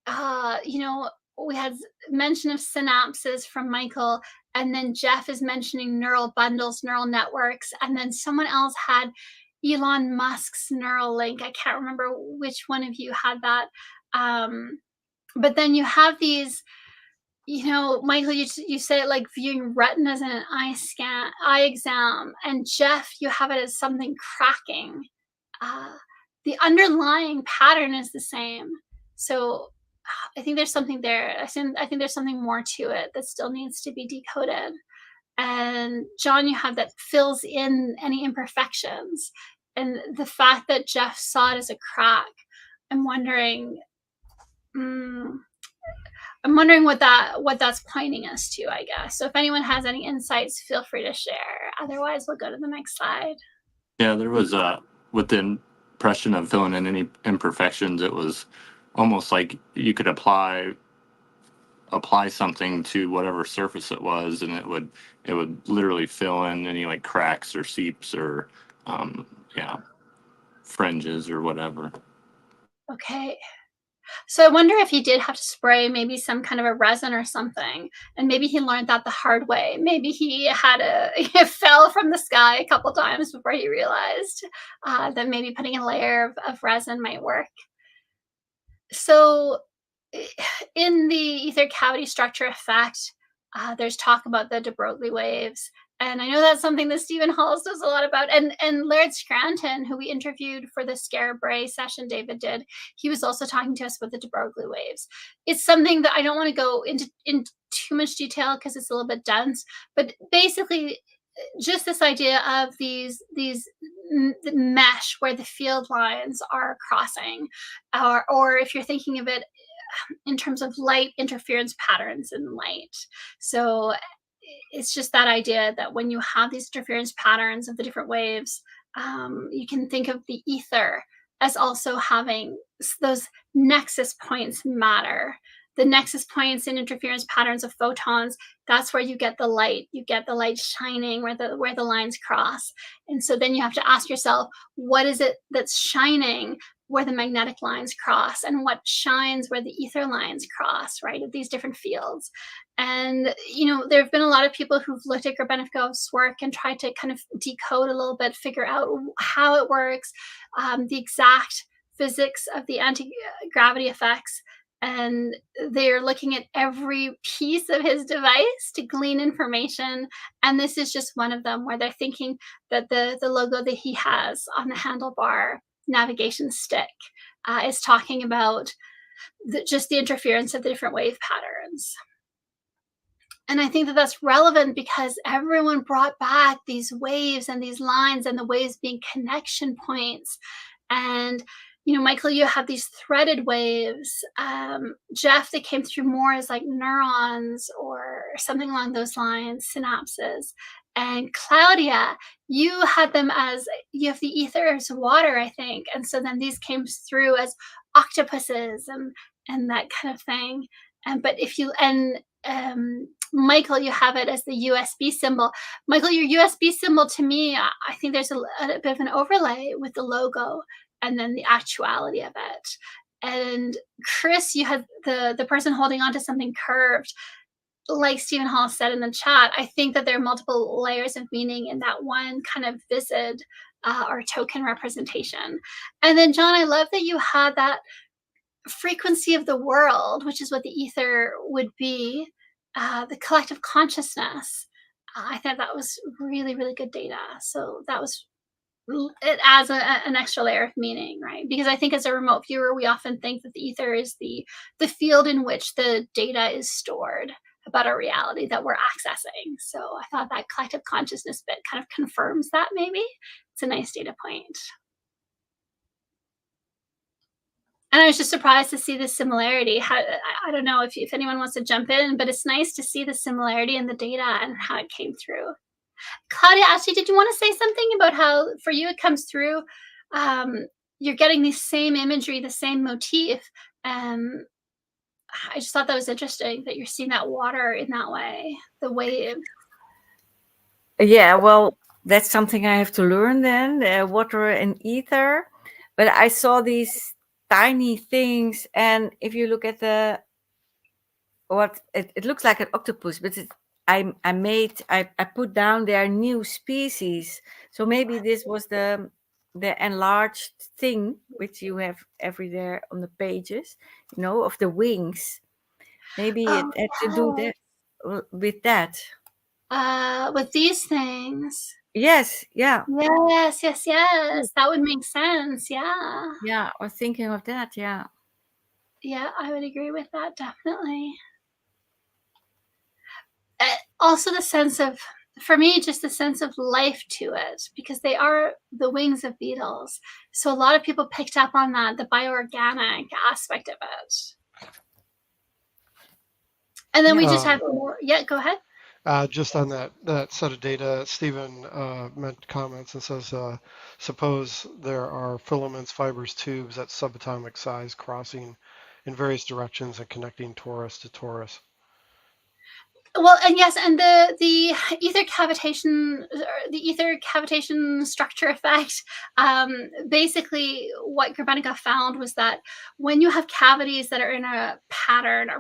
we had mention of synapses from Michael, and then Jeff is mentioning neural bundles, neural networks, and then someone else had Elon Musk's neural link. I can't remember which one of you had that. But then you have these, Michael, you say it like viewing retinas in an eye exam, and Jeff, you have it as something cracking. The underlying pattern is the same. So I think there's something there. I think there's something more to it that still needs to be decoded. And John, you have that fills in any imperfections. And the fact that Jeff saw it as a crack, I'm wondering what that's pointing us to, I guess. So if anyone has any insights, feel free to share. Otherwise, we'll go to the next slide.
Yeah, there was with the impression of filling in any imperfections, it was almost like you could apply something to whatever surface it was, and it would literally fill in any like cracks or seeps or fringes or whatever.
Okay. So I wonder if he did have to spray maybe some kind of a resin or something, and maybe he learned that the hard way. Maybe he fell from the sky a couple times before he realized that maybe putting a layer of resin might work. So in the ether cavity structure effect, there's talk about the de Broglie waves. And I know that's something that Stephen Halls does a lot about. And Laird Scranton, who we interviewed for the Scarab Ray session David did, he was also talking to us about the de Broglie waves. It's something that I don't want to go into too much detail because it's a little bit dense. But basically, just this idea of these mesh where the field lines are crossing, or if you're thinking of it in terms of light interference patterns in light. So it's just that idea that when you have these interference patterns of the different waves, you can think of the ether as also having those nexus points matter. The nexus points in interference patterns of photons, that's where you get the light. You get the light shining where the lines cross. And so then you have to ask yourself, what is it that's shining where the magnetic lines cross, and what shines where the ether lines cross, right, of these different fields. And, there have been a lot of people who've looked at Grebenikov's work and tried to kind of decode a little bit, figure out how it works, the exact physics of the anti-gravity effects. And they're looking at every piece of his device to glean information. And this is just one of them where they're thinking that the logo that he has on the handlebar navigation stick is talking about just the interference of the different wave patterns. And I think that that's relevant because everyone brought back these waves and these lines, and the waves being connection points. And, Michael, you have these threaded waves. Jeff, they came through more as like neurons or something along those lines, synapses. And Claudia, you had them as, you have the ether as water, I think. And so then these came through as octopuses and that kind of thing. But if you, and Michael, you have it as the USB symbol. Michael, your USB symbol, to me, I think there's a bit of an overlay with the logo and then the actuality of it. And Chris, you had the person holding on to something curved. Like Stephen Hall said in the chat, I think that there are multiple layers of meaning in that one kind of visid or token representation. And then John, I love that you had that frequency of the world, which is what the ether would be, the collective consciousness. I thought that was really, really good data. So that was, it adds an extra layer of meaning, right? Because I think as a remote viewer, we often think that the ether is the field in which the data is stored about our reality that we're accessing. So I thought that collective consciousness bit kind of confirms that. Maybe it's a nice data point. And I was just surprised to see the similarity. I don't know if anyone wants to jump in, but it's nice to see the similarity in the data and how it came through. Claudia, actually, did you want to say something about how for you it comes through? You're getting the same imagery, the same motif. I just thought that was interesting that you're seeing that water in that way, the wave.
Yeah, well, that's something I have to learn then, water and ether. But I saw these tiny things, and if you look at it looks like an octopus, but I put down their new species. So maybe this was the enlarged thing which you have everywhere on the pages, of the wings. Maybe it had to do that with that.
With these things.
Yes, yeah.
Yes. That would make sense. Yeah.
Yeah, I was thinking of that, yeah.
Yeah, I would agree with that, definitely. Also the sense of, for me, just the sense of life to it, because they are the wings of beetles. So a lot of people picked up on that, the bioorganic aspect of it. And then we just have more. Yeah, go ahead.
Just on that set of data, Stephen meant comments and says, suppose there are filaments, fibers, tubes at subatomic size crossing in various directions and connecting torus to torus.
Well, and yes, and the ether cavitation structure effect. Basically, what Grebennikov found was that when you have cavities that are in a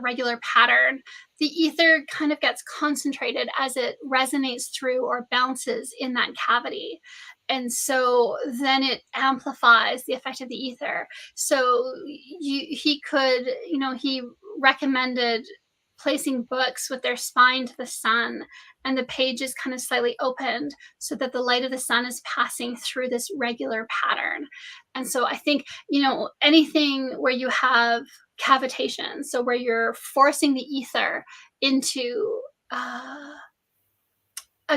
regular pattern, the ether kind of gets concentrated as it resonates through or bounces in that cavity. And so then it amplifies the effect of the ether. So he recommended placing books with their spine to the sun and the pages kind of slightly opened so that the light of the sun is passing through this regular pattern. And so I think, anything where you have cavitation, so where you're forcing the ether into a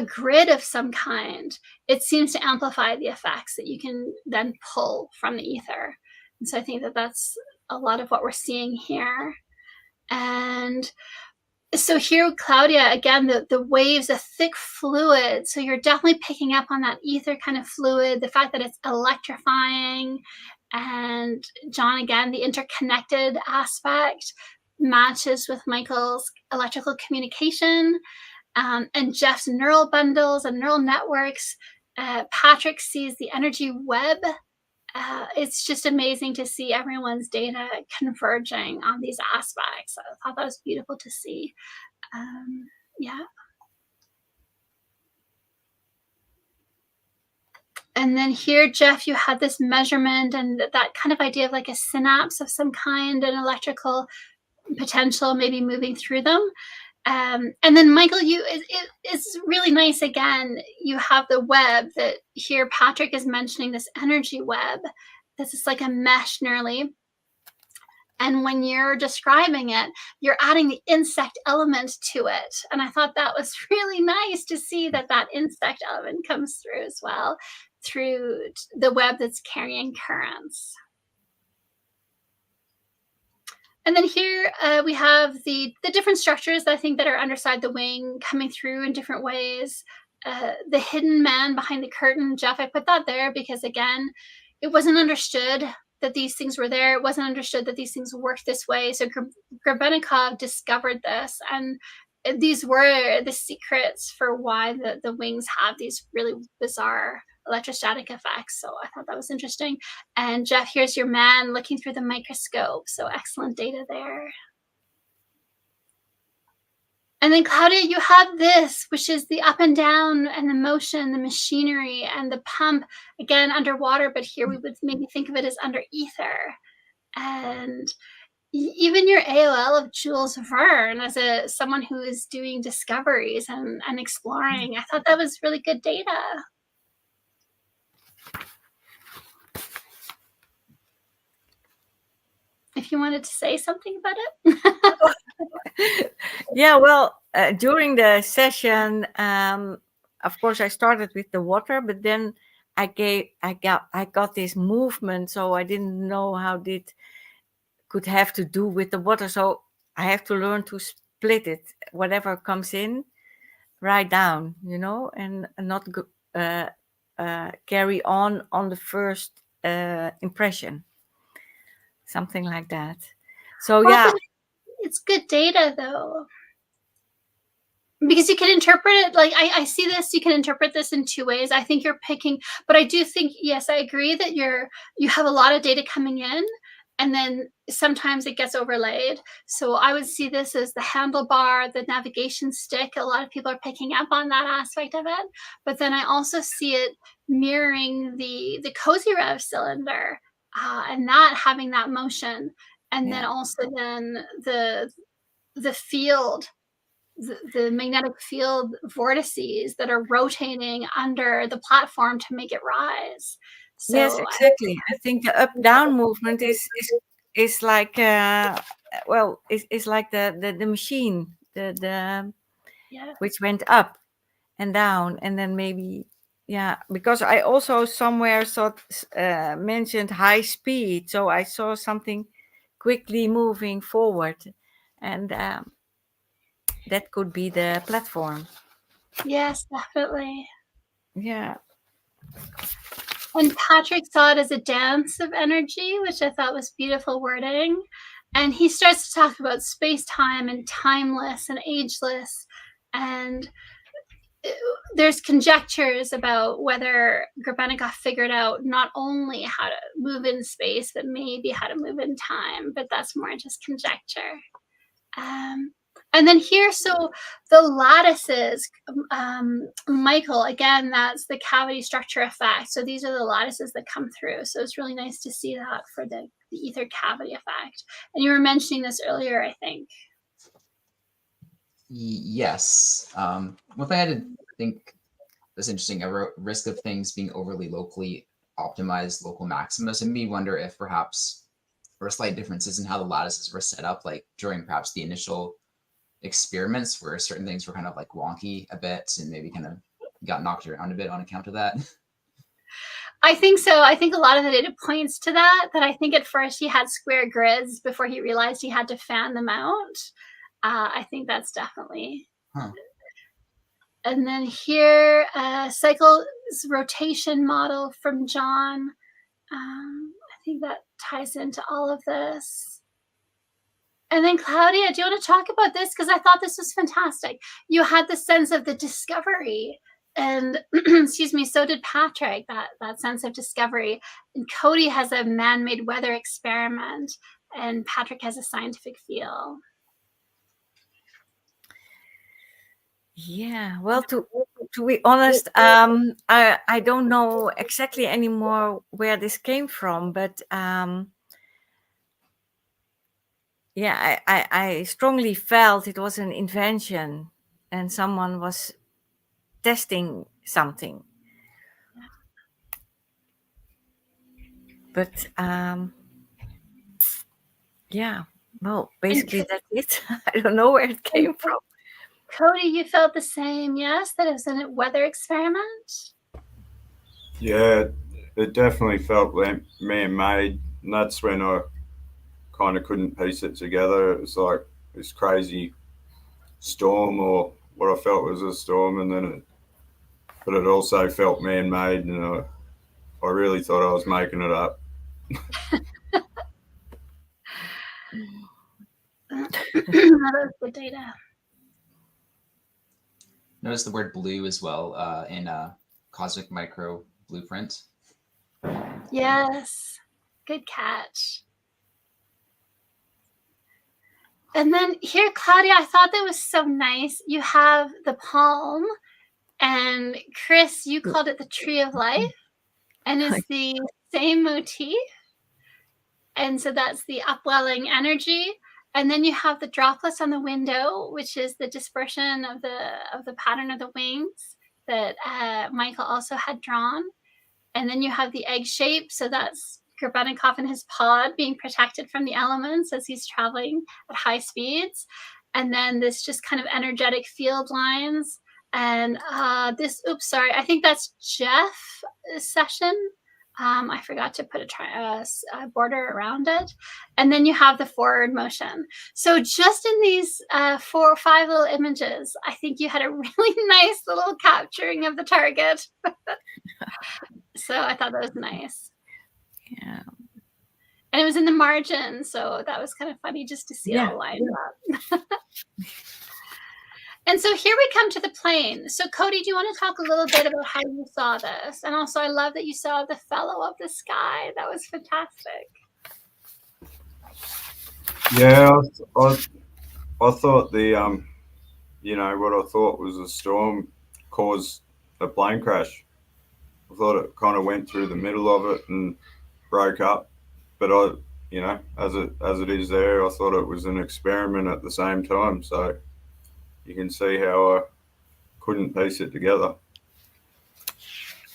grid of some kind, it seems to amplify the effects that you can then pull from the ether. And so I think that that's a lot of what we're seeing here. And so here, Claudia, again, the waves, a thick fluid. So you're definitely picking up on that ether kind of fluid, the fact that it's electrifying. And John, again, the interconnected aspect matches with Michael's electrical communication, and Jeff's neural bundles and neural networks. Patrick sees the energy web. It's just amazing to see everyone's data converging on these aspects. I thought that was beautiful to see. Yeah. And then here, Jeff, you had this measurement and that kind of idea of like a synapse of some kind, an electrical potential maybe moving through them. And then Michael, it's really nice. Again, you have the web that here Patrick is mentioning, this energy web. This is like a mesh nearly. And when you're describing it, you're adding the insect element to it. And I thought that was really nice to see that insect element comes through as well, through the web that's carrying currents. And then here we have the different structures that I think that are underside the wing coming through in different ways. The hidden man behind the curtain, Jeff, I put that there because again, it wasn't understood that these things were there. It wasn't understood that these things worked this way. So Grebennikov discovered this, and these were the secrets for why the wings have these really bizarre electrostatic effects. So I thought that was interesting. And Jeff, here's your man looking through the microscope. So excellent data there. And then Claudia, you have this, which is the up and down and the motion, the machinery and the pump, again, underwater, but here we would maybe think of it as under ether. And even your AOL of Jules Verne as someone who is doing discoveries and exploring, I thought that was really good data. If you wanted to say something about it.
Yeah, well, during the session, of course, I started with the water, but then I got this movement, so I didn't know how it could have to do with the water. So I have to learn to split it, whatever comes in, write down, and not carry on the first impression, something like that. So yeah.
It's good data though, because you can interpret it like I see this, you can interpret this in two ways. I think you're picking, but I do think, yes, I agree that you have a lot of data coming in and then sometimes it gets overlaid. So I would see this as the handlebar, the navigation stick. A lot of people are picking up on that aspect of it, but then I also see it mirroring the Cozy Rev cylinder and that having that motion. And then also then the field, the magnetic field vortices that are rotating under the platform to make it rise. So,
yes, exactly. I think the up-down movement is like it's like the machine, the which went up and down, and then maybe because I also somewhere mentioned high speed, so I saw something quickly moving forward, and that could be the platform.
Yes, definitely.
Yeah.
And Patrick saw it as a dance of energy, which I thought was beautiful wording. And he starts to talk about space-time and timeless and ageless. And there's conjectures about whether Grebennikov figured out not only how to move in space, but maybe how to move in time. But that's more just conjecture. And then here, so the lattices, Michael, again, that's the cavity structure effect. So these are the lattices that come through. So it's really nice to see that for the ether cavity effect. And you were mentioning this earlier, I think.
Yes. One thing I did think was interesting, I wrote risk of things being overly locally optimized, local maximus, and me wonder if perhaps there were slight differences in how the lattices were set up, like during perhaps the initial experiments where certain things were kind of like wonky a bit and maybe kind of got knocked around a bit on account of that.
I think so. I think a lot of the data points to that I think at first he had square grids before he realized he had to fan them out. I think that's definitely. And then here, cycle's rotation model from John. I think that ties into all of this. And then Claudia, do you want to talk about this? Because I thought this was fantastic. You had the sense of the discovery, and excuse me, so did Patrick, that sense of discovery. And Cody has a man-made weather experiment, and Patrick has a scientific feel.
Yeah, well, to be honest, I don't know exactly anymore where this came from, but yeah, I strongly felt it was an invention and someone was testing something. But yeah, well, basically that's it. I don't know where it came from.
Cody, you felt the same, yes? That it was a weather experiment?
Yeah, it definitely felt like man-made. And that's when I kind of couldn't piece it together. It was like this crazy storm, or what I felt was a storm, and then but it also felt man-made, and I really thought I was making it up.
That is good data.
Notice the word blue as well in Cosmic Micro Blueprint.
Yes, good catch. And then here, Claudia, I thought that was so nice. You have the palm, and Chris, you called it the tree of life, and it's the same motif. And so that's the upwelling energy. And then you have the droplets on the window, which is the dispersion of the pattern of the wings that Michael also had drawn. And then you have the egg shape. So that's Grebennikov in his pod being protected from the elements as he's traveling at high speeds. And then this just kind of energetic field lines. And I think that's Jeff's session. I forgot to put a border around it. And then you have the forward motion. So just in these 4 or 5 little images, I think you had a really nice little capturing of the target. So I thought that was nice.
Yeah.
And it was in the margin, so that was kind of funny just to see it all lined up. And so here we come to the plane. So Cody, do you want to talk a little bit about how you saw this? And also I love that you saw the fellow of the sky. That was fantastic.
Yeah, I thought the what I thought was a storm caused a plane crash. I thought it kind of went through the middle of it and broke up, but as it is there, I thought it was an experiment at the same time. So you can see how I couldn't piece it together.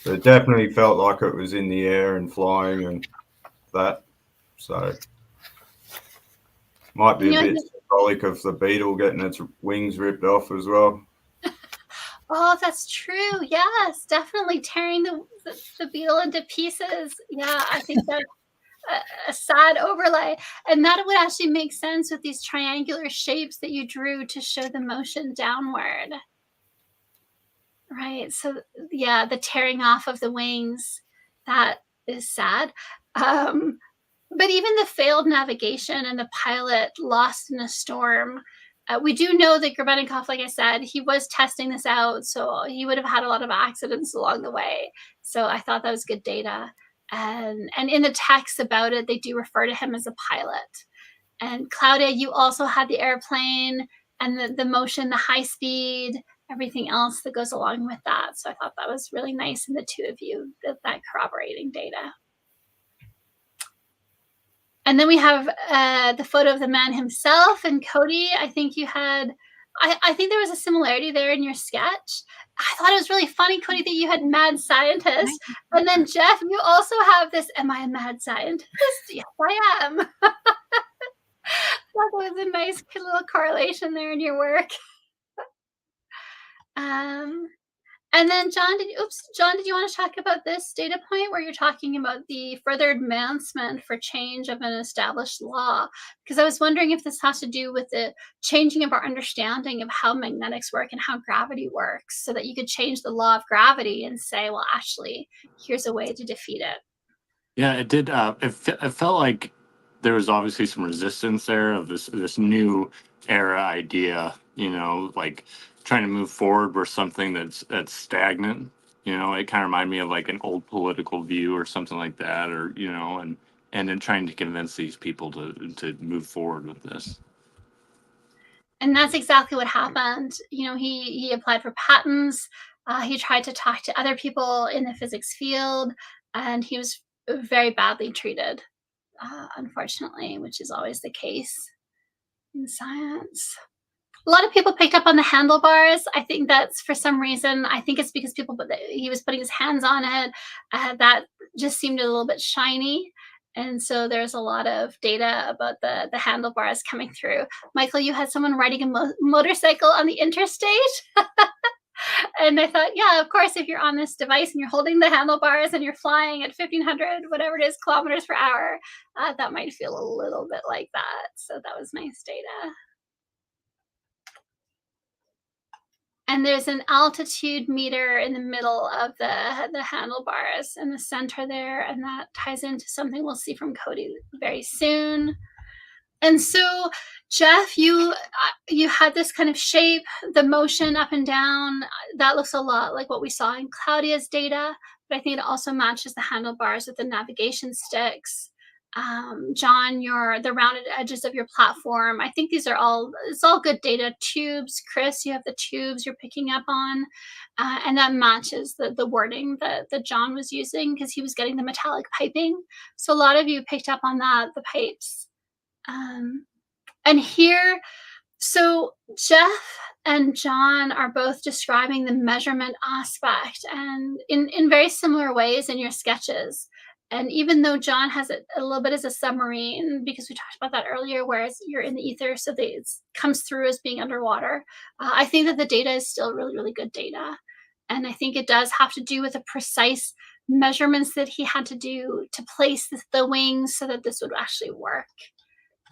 But it definitely felt like it was in the air and flying and that. So might be a bit symbolic of the Beetle getting its wings ripped off as well.
Oh, that's true. Yes, definitely tearing the Beetle into pieces. Yeah, I think that's a sad overlay. And that would actually make sense with these triangular shapes that you drew to show the motion downward. Right. So, yeah, the tearing off of the wings, that is sad. But even the failed navigation and the pilot lost in a storm, we do know that Grebennikov, like I said, he was testing this out, so he would have had a lot of accidents along the way. So I thought that was good data. And in the text about it, they do refer to him as a pilot. And Claudia, you also had the airplane and the motion, the high speed, everything else that goes along with that. So I thought that was really nice in the two of you, that corroborating data. And then we have the photo of the man himself. And Cody, I think you had, I think there was a similarity there in your sketch. I thought it was really funny, Cody, that you had mad scientist. And then Jeff, you also have this, am I a mad scientist? Yes, I am. That was a nice little correlation there in your work. And then John, did you want to talk about this data point where you're talking about the further advancement for change of an established law? Because I was wondering if this has to do with the changing of our understanding of how magnetics work and how gravity works, so that you could change the law of gravity and say, well, actually, here's a way to defeat it.
Yeah, it did. It felt like there was obviously some resistance there of this new era idea, like trying to move forward with something that's stagnant. It kind of reminded me of like an old political view or something like that, or and then trying to convince these people to move forward with this.
And that's exactly what happened. He applied for patents. He tried to talk to other people in the physics field, and he was very badly treated, unfortunately, which is always the case in science. A lot of people picked up on the handlebars. I think that's for some reason. I think it's because he was putting his hands on it. That just seemed a little bit shiny. And so there's a lot of data about the handlebars coming through. Michael, you had someone riding a motorcycle on the interstate. And I thought, yeah, of course, if you're on this device and you're holding the handlebars and you're flying at 1,500, whatever it is, kilometers per hour, that might feel a little bit like that. So that was nice data. And there's an altitude meter in the middle of the handlebars in the center there, and that ties into something we'll see from Cody very soon. And so, Jeff, you had this kind of shape, the motion up and down. That looks a lot like what we saw in Claudia's data, but I think it also matches the handlebars with the navigation sticks. John, the rounded edges of your platform. I think these are it's all good data. Tubes, Chris, you have the tubes you're picking up on, and that matches the wording that John was using because he was getting the metallic piping. So a lot of you picked up on that, the pipes. And here, so Jeff and John are both describing the measurement aspect and in very similar ways in your sketches. And even though John has it a little bit as a submarine, because we talked about that earlier, whereas you're in the ether, so it comes through as being underwater, I think that the data is still really, really good data. And I think it does have to do with the precise measurements that he had to do to place the wings so that this would actually work.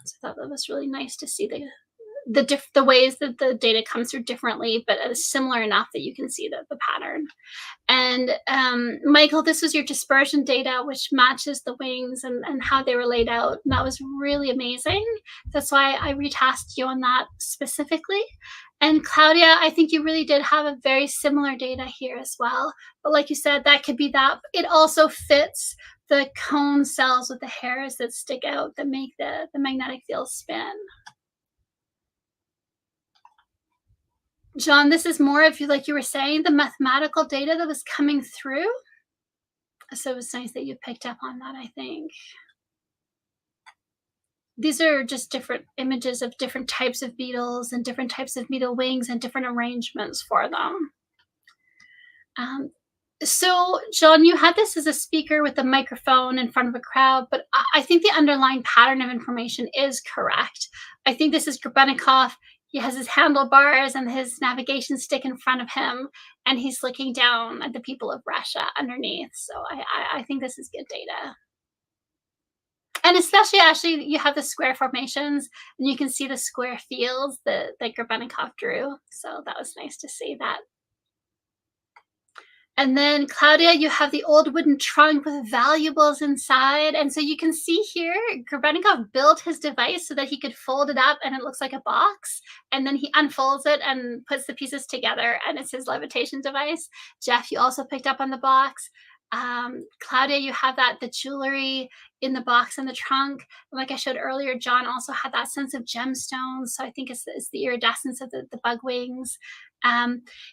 So I thought that was really nice to see the ways that the data comes through differently, but it's similar enough that you can see the pattern. And Michael, this was your dispersion data, which matches the wings and how they were laid out. And that was really amazing. That's why I retasked you on that specifically. And Claudia, I think you really did have a very similar data here as well. But like you said, that could be that. It also fits the cone cells with the hairs that stick out that make the magnetic field spin. John, this is more of, like you were saying, the mathematical data that was coming through. So it was nice that you picked up on that, I think. These are just different images of different types of beetles and different types of beetle wings and different arrangements for them. So, John, you had this as a speaker with a microphone in front of a crowd, but I think the underlying pattern of information is correct. I think this is Grebennikov. He has his handlebars and his navigation stick in front of him, and he's looking down at the people of Russia underneath. So I think this is good data. And especially, actually, you have the square formations, and you can see the square fields that Grebennikov drew. So that was nice to see that. And then, Claudia, you have the old wooden trunk with valuables inside. And so you can see here, Grebennikov built his device so that he could fold it up and it looks like a box. And then he unfolds it and puts the pieces together, and it's his levitation device. Jeff, you also picked up on the box. Claudia, you have the jewelry in the box and the trunk. And like I showed earlier, John also had that sense of gemstones. So I think it's the iridescence of the bug wings.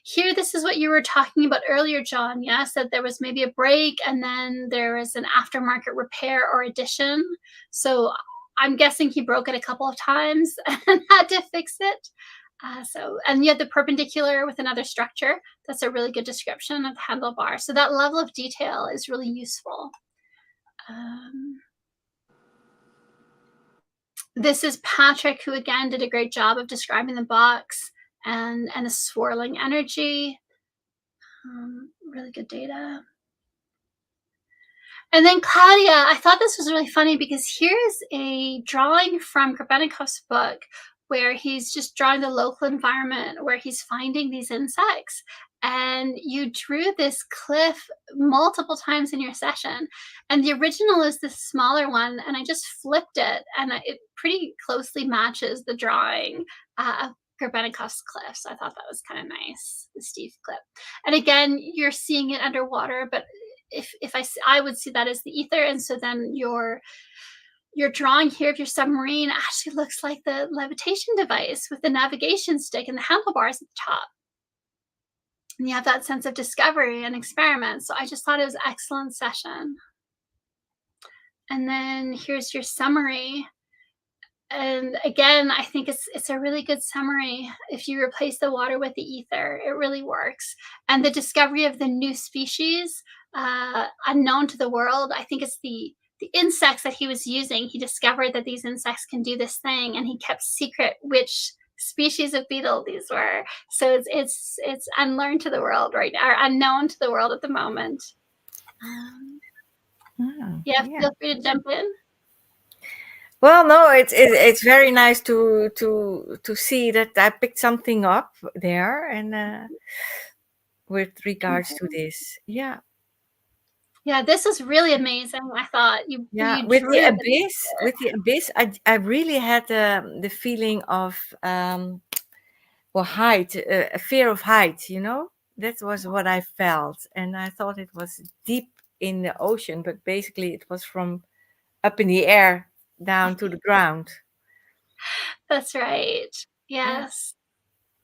Here, this is what you were talking about earlier, John. Yes, that there was maybe a break and then there was an aftermarket repair or addition. So I'm guessing he broke it a couple of times and had to fix it. And you have the perpendicular with another structure. That's a really good description of the handlebar. So that level of detail is really useful. This is Patrick, who again did a great job of describing the box and the swirling energy. Really good data. And then Claudia, I thought this was really funny because here's a drawing from Grebennikov's book where he's just drawing the local environment where he's finding these insects. And you drew this cliff multiple times in your session. And the original is this smaller one, and I just flipped it, and it pretty closely matches the drawing of Grebennikov's cliff. So I thought that was kind of nice, the Steve clip. And again, you're seeing it underwater, but if I would see that as the ether. And so then your drawing here of your submarine actually looks like the levitation device with the navigation stick and the handlebars at the top. And you have that sense of discovery and experiment. So I just thought it was an excellent session. And then here's your summary. And again, I think it's a really good summary. If you replace the water with the ether, it really works. And the discovery of the new species, unknown to the world, I think it's the insects that he was using. He discovered that these insects can do this thing, and he kept secret which species of beetle these were. So it's unlearned to the world right now, or unknown to the world at the moment. Yeah,
yeah.
feel free to jump in.
Well, no, it's very nice to see that I picked something up there, and with regards to this, yeah.
Yeah, this is really amazing. I thought you
With
drew
the
it.
abyss, I really had the feeling of well, height, a fear of height. You know, that was what I felt, and I thought it was deep in the ocean, but basically it was from up in the air down to the ground.
That's right. Yes.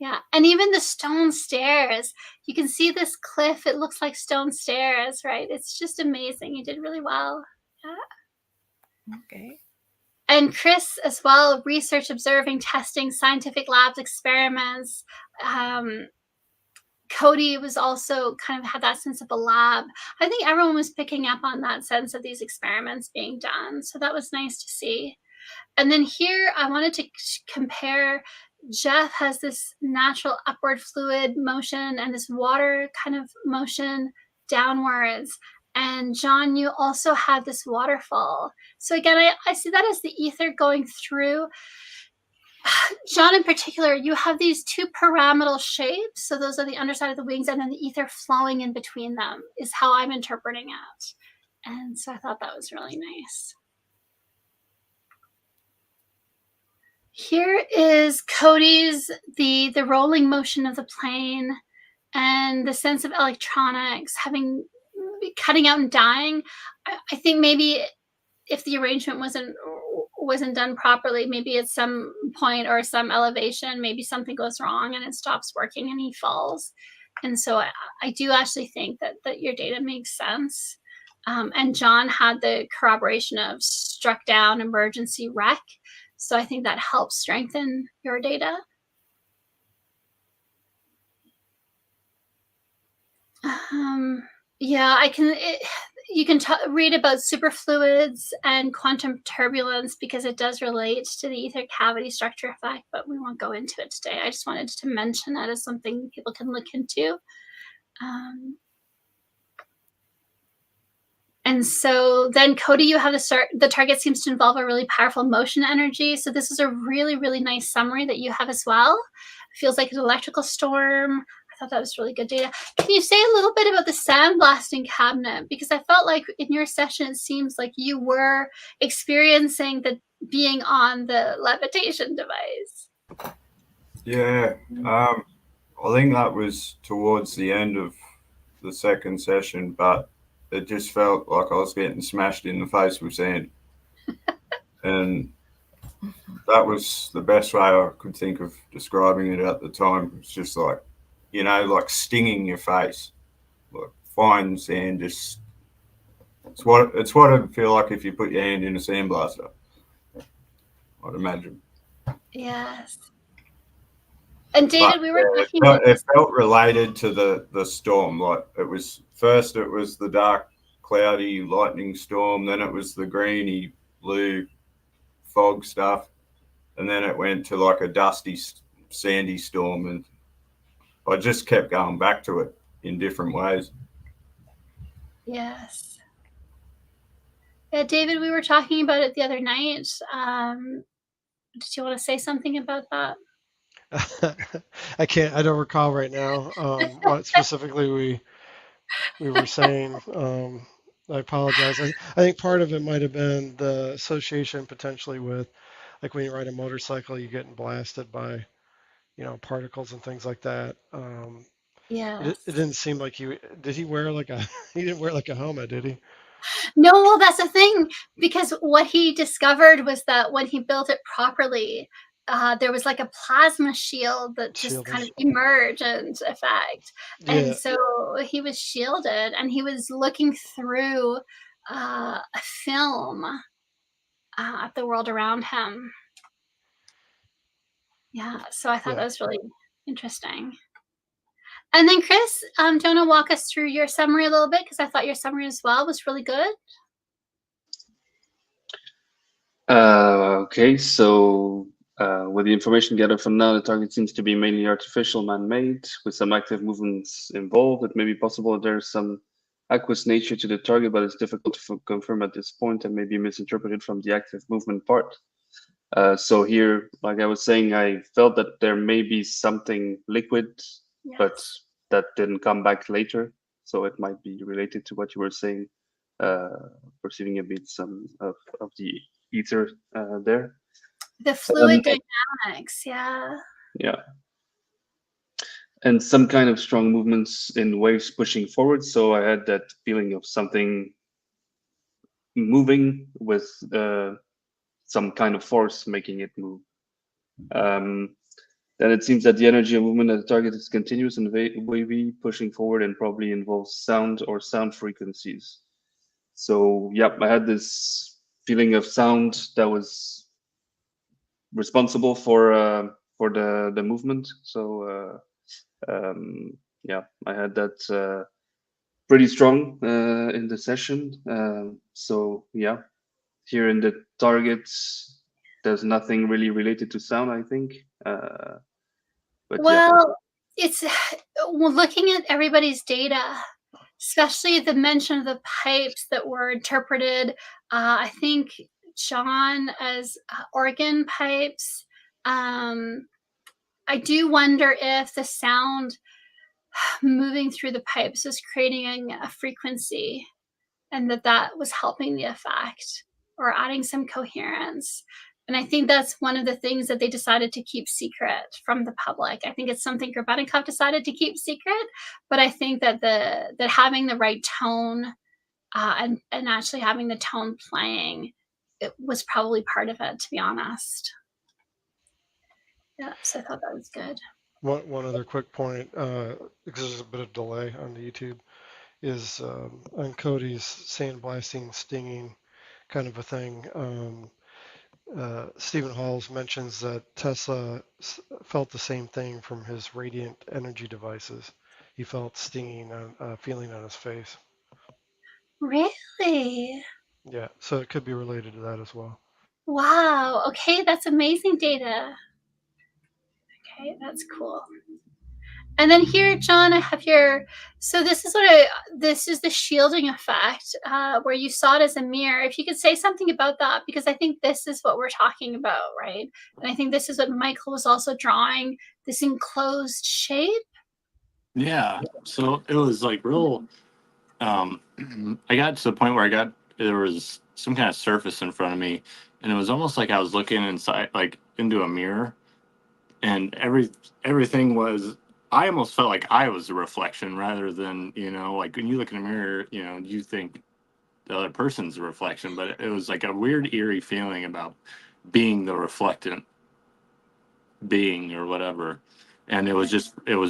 Yeah. And even the stone stairs, you can see this cliff. It looks like stone stairs, right? It's just amazing. You did really well. Yeah.
Okay.
And Chris as well, research, observing, testing, scientific labs, experiments. Cody was also kind of had that sense of a lab. I think everyone was picking up on that sense of these experiments being done. So that was nice to see. And then here I wanted to compare. Jeff has this natural upward fluid motion and this water kind of motion downwards. And John, you also have this waterfall. So again, I see that as the ether going through. John, in particular, you have these two pyramidal shapes. So those are the underside of the wings, and then the ether flowing in between them is how I'm interpreting it. And so I thought that was really nice. Here is Cody's, the rolling motion of the plane and the sense of electronics having cutting out and dying. I think maybe if the arrangement wasn't done properly, maybe at some point or some elevation, maybe something goes wrong and it stops working and he falls. And so I do actually think that your data makes sense. And John had the corroboration of struck down, emergency, wreck. So I think that helps strengthen your data. Yeah, you can read about superfluids and quantum turbulence because it does relate to the ether cavity structure effect, but we won't go into it today. I just wanted to mention that as something people can look into. And so then, Cody, you have the target seems to involve a really powerful motion energy. So this is a really, really nice summary that you have as well. It feels like an electrical storm. I thought that was really good data. Can you say a little bit about the sandblasting cabinet? Because I felt like in your session, it seems like you were experiencing being on the levitation device.
Yeah. I think that was towards the end of the second session, but it just felt like I was getting smashed in the face with sand. And that was the best way I could think of describing it at the time. It's just like, like stinging your face. Like fine sand, just it's what it'd feel like if you put your hand in a sandblaster, I'd imagine.
Yes. And David, we were talking about
it felt related to the storm. Like it was the dark, cloudy lightning storm, then it was the greeny blue fog stuff, and then it went to like a dusty, sandy storm, and I just kept going back to it in different ways.
Yes. Yeah, David, we were talking about it the other night. Did you want to say something about that?
I don't recall right now what specifically we were saying. I apologize. I think part of it might have been the association potentially with, like when you ride a motorcycle, you're getting blasted by, particles and things like that.
Yeah.
It didn't seem like did he wear he didn't wear like a helmet, did he?
No, well, that's the thing, because what he discovered was that when he built it properly, there was like a plasma shield that just kind of emergent effect.
Yeah.
And so he was shielded and he was looking through a film at the world around him. Yeah, so I thought that was really interesting. And then Chris, do you want to walk us through your summary a little bit? Because I thought your summary as well was really good.
Okay, so With the information gathered from now, the target seems to be mainly artificial, man-made, with some active movements involved. It may be possible that there's some aqueous nature to the target, but it's difficult to confirm at this point and may be misinterpreted from the active movement part. So here, like I was saying, I felt that there may be something liquid, but that didn't come back later. So it might be related to what you were saying, perceiving a bit some of the ether there.
The fluid dynamics, yeah.
Yeah. And some kind of strong movements in waves pushing forward. So I had that feeling of something moving with some kind of force making it move. Then it seems that the energy of movement at the target is continuous and wavy, pushing forward, and probably involves sound or sound frequencies. So, yeah, I had this feeling of sound that was responsible for the movement. So, yeah, I had that pretty strong in the session. So, yeah, here in the targets, there's nothing really related to sound, I think. But
well, it's looking at everybody's data, especially the mention of the pipes that were interpreted. I think John as organ pipes. I do wonder if the sound moving through the pipes is creating a frequency, and that was helping the effect or adding some coherence. And I think that's one of the things that they decided to keep secret from the public. I think it's something Grebennikov decided to keep secret, but I think that that having the right tone and actually having the tone playing, it was probably part of it, to be honest. Yeah, so I thought that was good.
One other quick point, because there's a bit of delay on the YouTube, is on Cody's sandblasting, stinging kind of a thing. Stephen Halls mentions that Tesla felt the same thing from his radiant energy devices. He felt stinging, feeling on his face.
Really?
Yeah, so it could be related to that as well.
Wow. Okay, that's amazing data. Okay, that's cool. And then here, John, I have your. So this is this is the shielding effect, where you saw it as a mirror. If you could say something about that, because I think this is what we're talking about, right? And I think this is what Michael was also drawing, this enclosed shape.
Yeah. So it was like real. I got to the point where there was some kind of surface in front of me, and it was almost like I was looking inside, like into a mirror, and everything was. I almost felt like I was a reflection rather than, like when you look in a mirror, you think the other person's a reflection, but it was like a weird, eerie feeling about being the reflectant being or whatever. And it was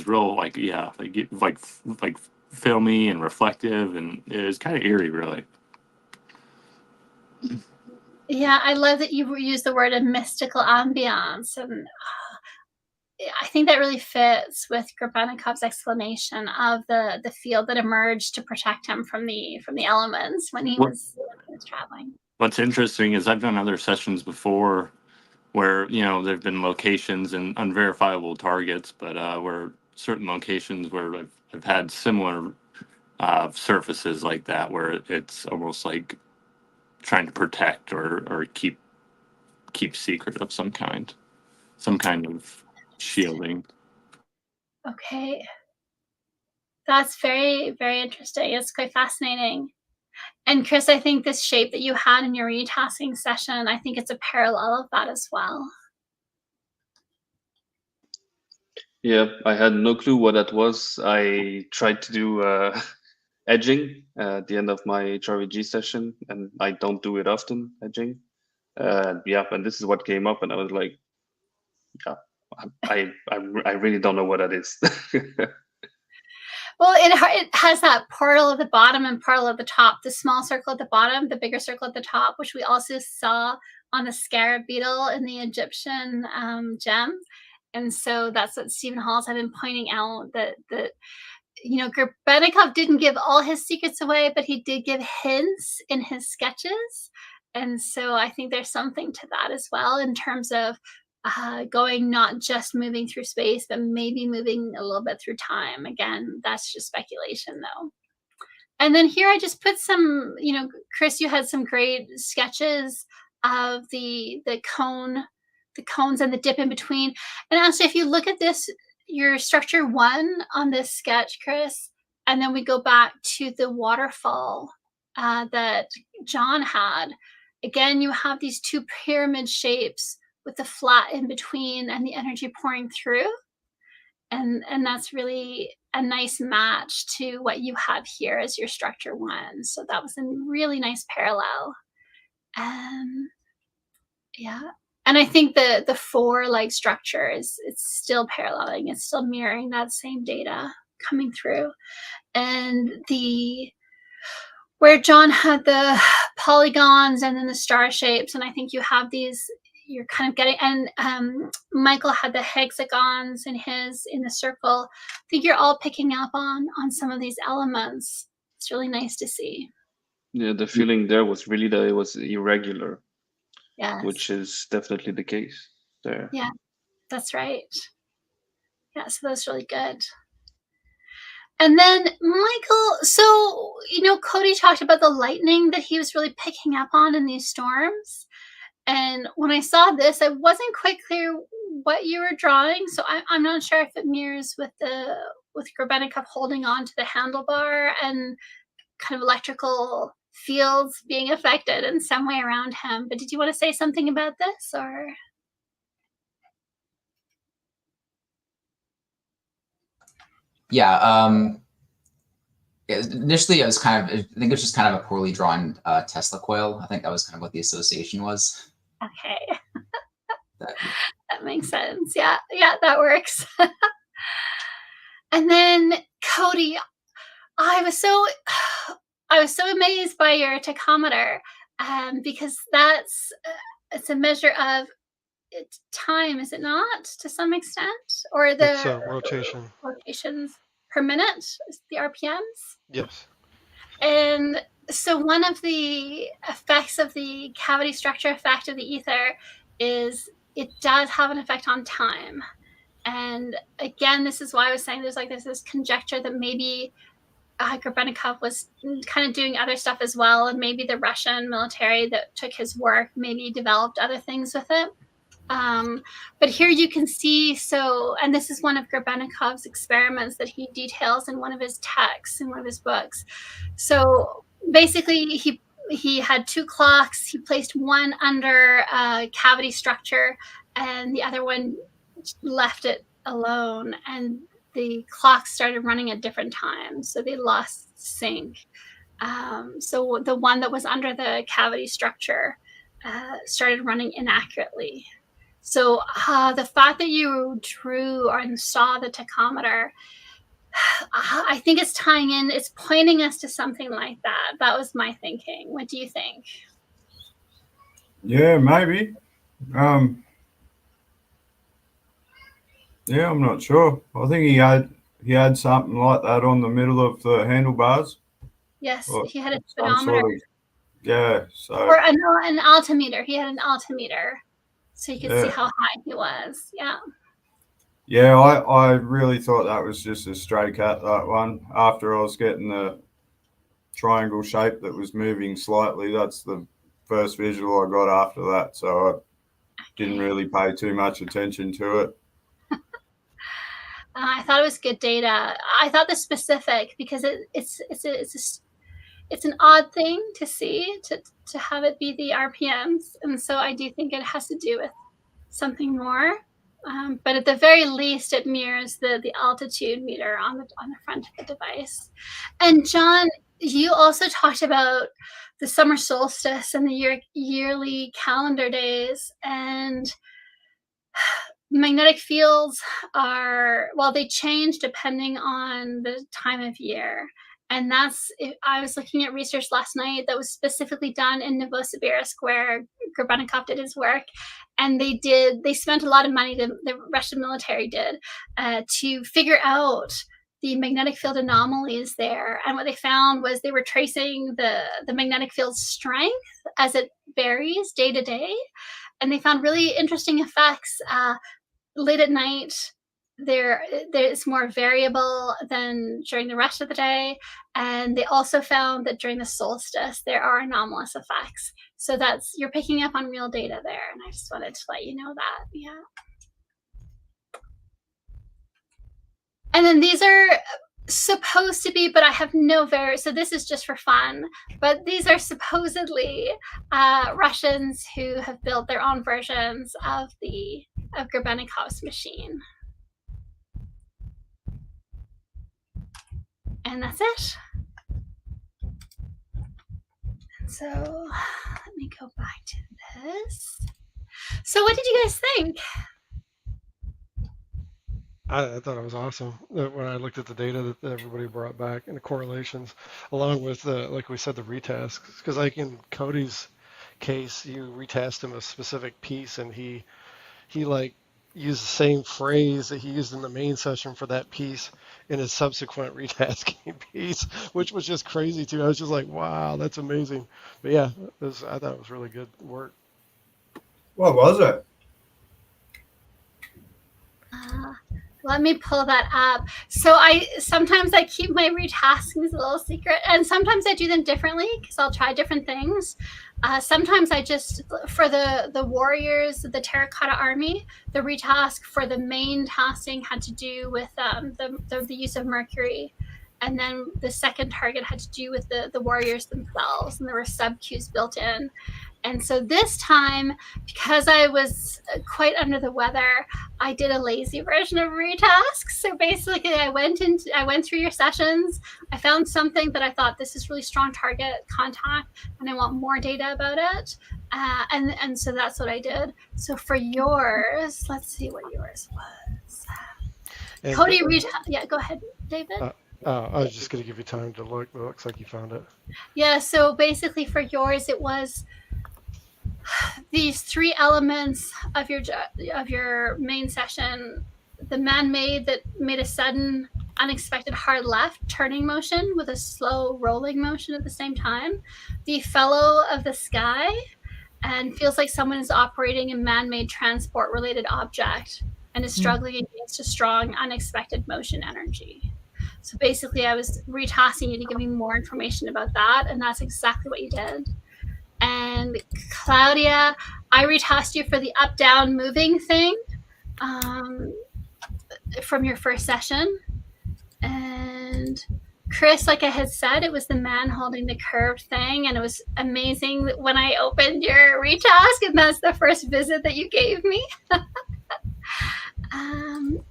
real, like, yeah, like filmy and reflective, and it was kind of eerie, really.
Yeah, I love that you use the word a mystical ambiance, and I think that really fits with Grebennikov's explanation of the field that emerged to protect him from the elements when he was traveling.
What's interesting is I've done other sessions before where there've been locations and unverifiable targets, but where certain locations where I've had similar surfaces like that, where it's almost like trying to protect or keep secret of some kind of shielding.
Okay. That's very, very interesting. It's quite fascinating. And Chris, I think this shape that you had in your retasking session, I think it's a parallel of that as well.
Yeah, I had no clue what that was. I tried to do edging at the end of my HRVG session, and I don't do it often, edging. Yeah, and this is what came up, and I was like, yeah, I really don't know what that is.
Well, it has that portal at the bottom and portal at the top. The small circle at the bottom, the bigger circle at the top, which we also saw on the scarab beetle in the Egyptian gem. And so that's what Stephen Halls had been pointing out, that Grebennikov didn't give all his secrets away, but he did give hints in his sketches. And so I think there's something to that as well in terms of going not just moving through space, but maybe moving a little bit through time. Again, that's just speculation though. And then here I just put some, Chris, you had some great sketches of the cones and the dip in between. And actually, if you look at this, your structure 1 on this sketch, Chris, and then we go back to the waterfall that John had. Again, you have these 2 pyramid shapes with the flat in between and the energy pouring through. And that's really a nice match to what you have here as your structure 1. So that was a really nice parallel. Yeah. And I think the 4 structure it's still paralleling, it's still mirroring that same data coming through. And where John had the polygons and then the star shapes, and I think you have these, you're kind of getting, and Michael had the hexagons in the circle. I think you're all picking up on some of these elements. It's really nice to see.
Yeah, the feeling there was really that it was irregular.
Yes.
Which is definitely the case there.
Yeah, that's right. Yeah, so that's really good. And then Michael, so, Cody talked about the lightning that he was really picking up on in these storms. And when I saw this, I wasn't quite clear what you were drawing. So I'm not sure if it mirrors with Grebennikov holding on to the handlebar and kind of electrical fields being affected in some way around him. But did you want to say something about this, or?
Yeah. Initially, I think it was just kind of a poorly drawn Tesla coil. I think that was kind of what the association was.
Okay. That makes sense. Yeah, that works. And then Cody, I was so amazed by your tachometer, because it's a measure of time, is it not, to some extent, or the
It's a rotation.
rotations per minute, the RPMs?
Yes.
And so one of the effects of the cavity structure effect of the ether is it does have an effect on time. And again, this is why I was saying there's this conjecture that maybe Grebennikov was kind of doing other stuff as well, and maybe the Russian military that took his work maybe developed other things with it. But here you can see, and this is one of Grebennikov's experiments that he details in one of his texts, in one of his books. So basically, he had 2 clocks. He placed one under a cavity structure, and the other one left it alone. And the clocks started running at different times, so they lost sync. So the one that was under the cavity structure started running inaccurately. So the fact that you drew and saw the tachometer, I think it's tying in, it's pointing us to something like that. That was my thinking. What do you think?
Yeah, maybe. Yeah, I'm not sure. I think he had something like that on the middle of the handlebars.
Yes, he had a
some
speedometer.
sort of, yeah, so
Or an altimeter. He had an altimeter, so you could see how high he was. Yeah.
Yeah, I really thought that was just a stray cat, that one. After I was getting the triangle shape that was moving slightly, that's the first visual I got after that. So I didn't really pay too much attention to it.
I thought it was good data. I thought the specific, because it's an odd thing to see, to have it be the RPMs, and so I do think it has to do with something more. But at the very least, it mirrors the altitude meter on the front of the device. And John, you also talked about the summer solstice and the yearly calendar days, and magnetic fields they change depending on the time of year. And I was looking at research last night that was specifically done in Novosibirsk, where Grebennikov did his work. And they spent a lot of money, the Russian military did, to figure out the magnetic field anomalies there. And what they found was they were tracing the magnetic field strength as it varies day to day. and they found really interesting effects. Late at night, there's more variable than during the rest of the day, and they also found that during the solstice there are anomalous effects. So that's, you're picking up on real data there, and I just wanted to let you know that. Yeah. And then these are supposed to be, but I have no so this is just for fun, but these are supposedly Russians who have built their own versions of Grebennikov's machine. And that's it. So let me go back to this. So what did you guys think?
I thought it was awesome when I looked at the data that everybody brought back and the correlations, along with like we said, the retasks. Because like in Cody's case, you retasked him a specific piece, and he like used the same phrase that he used in the main session for that piece in his subsequent retasking piece, which was just crazy too. I was just like, wow, that's amazing. But yeah, I thought it was really good work.
What was it?
Let me pull that up. So sometimes I keep my retaskings a little secret, and sometimes I do them differently because I'll try different things. Sometimes I just, for the warriors, the terracotta army, the retask for the main tasking had to do with the use of mercury. And then the second target had to do with the warriors themselves, and there were sub-cues built in. And so this time, because I was quite under the weather, I did a lazy version of retask. So basically, I went through your sessions. I found something that I thought, this is really strong target contact, and I want more data about it. And so that's what I did. So for yours, let's see what yours was. And Cody, yeah, go ahead, David.
I was just going to give you time to look, but it looks like you found it.
Yeah, so basically for yours, it was these three elements of your main session: the man-made that made a sudden, unexpected hard left turning motion with a slow rolling motion at the same time, the fellow of the sky, and feels like someone is operating a man-made transport-related object and is struggling against a strong, unexpected motion energy. So basically, I was retasking you to give me more information about that, and that's exactly what you did. And Claudia, I retasked you for the up-down moving thing from your first session. And Chris, like I had said, it was the man holding the curved thing, and it was amazing that when I opened your retask, and that's the first visit that you gave me.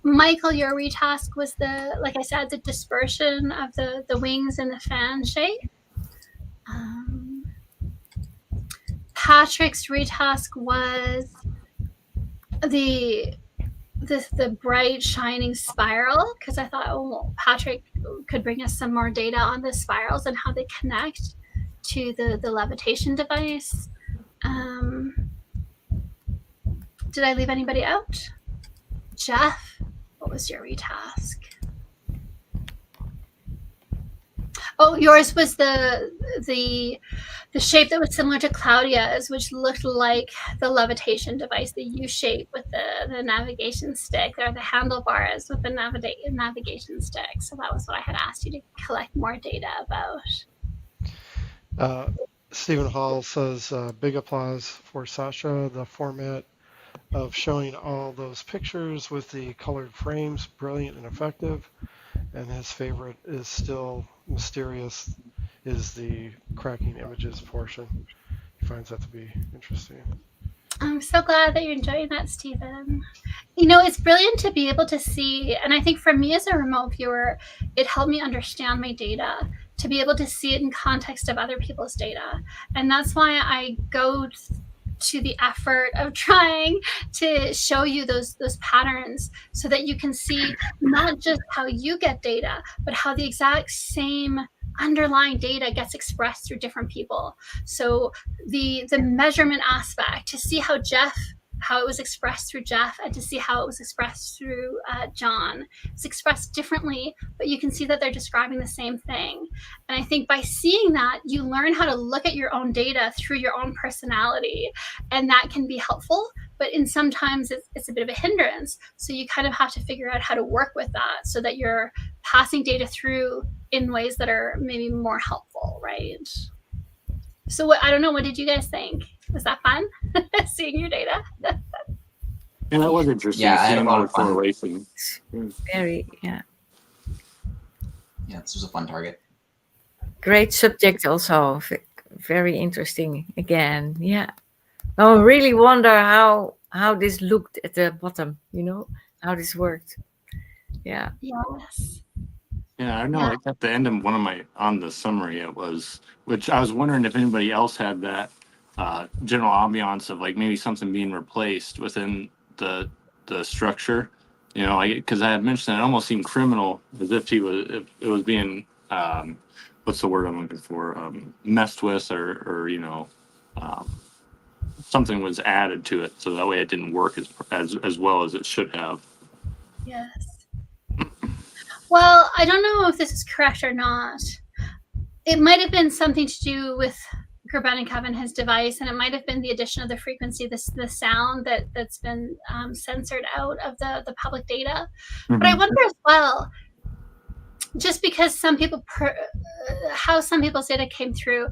Michael, your retask was like I said, the dispersion of the wings in the fan shape. Patrick's retask was the bright shining spiral, because I thought, oh, Patrick could bring us some more data on the spirals and how they connect to the levitation device. Did I leave anybody out? Jeff, what was your retask? Oh, yours was the shape that was similar to Claudia's, which looked like the levitation device, the U shape with the navigation stick, or the handlebars with the navigation stick. So that was what I had asked you to collect more data about.
Stephen Hall says, big applause for Sasha. The format of showing all those pictures with the colored frames, brilliant and effective. And his favorite is still mysterious, is the cracking images portion. He finds that to be interesting.
I'm so glad that you're enjoying that, Stephen. You know, it's brilliant to be able to see, and I think for me as a remote viewer, it helped me understand my data, to be able to see it in context of other people's data. And that's why I go to the effort of trying to show you those patterns, so that you can see not just how you get data, but how the exact same underlying data gets expressed through different people. So the measurement aspect, to see how Jeff how it was expressed through Jeff and to see how it was expressed through John. It's expressed differently, but you can see that they're describing the same thing. And I think by seeing that, you learn how to look at your own data through your own personality, and that can be helpful. But in sometimes it's a bit of a hindrance. So you kind of have to figure out how to work with that so that you're passing data through in ways that are maybe more helpful, right? So I don't know, what did you guys think? Was that fun? Seeing your data?
And that was interesting.
Yeah, I had a
seeing
lot
all
of
the
fun.
correlation.
Very, yeah.
Yeah, this was a fun target.
Great subject also. Very interesting again. Yeah. I really wonder how this looked at the bottom, how this worked. Yeah.
Yes.
Yeah, I know.
Yeah.
Like at the end of on the summary, it was, which I was wondering if anybody else had that general ambiance of like maybe something being replaced within the structure. Because I had mentioned it almost seemed criminal, as if if it was being what's the word I'm looking for, messed with, or um, something was added to it, so that way it didn't work as well as it should have.
Yes. Well, I don't know if this is correct or not. It might have been something to do with Grebennikov and his device, and it might have been the addition of the frequency, the sound that's been censored out of the public data. But I wonder as well, just because how some people's data came through,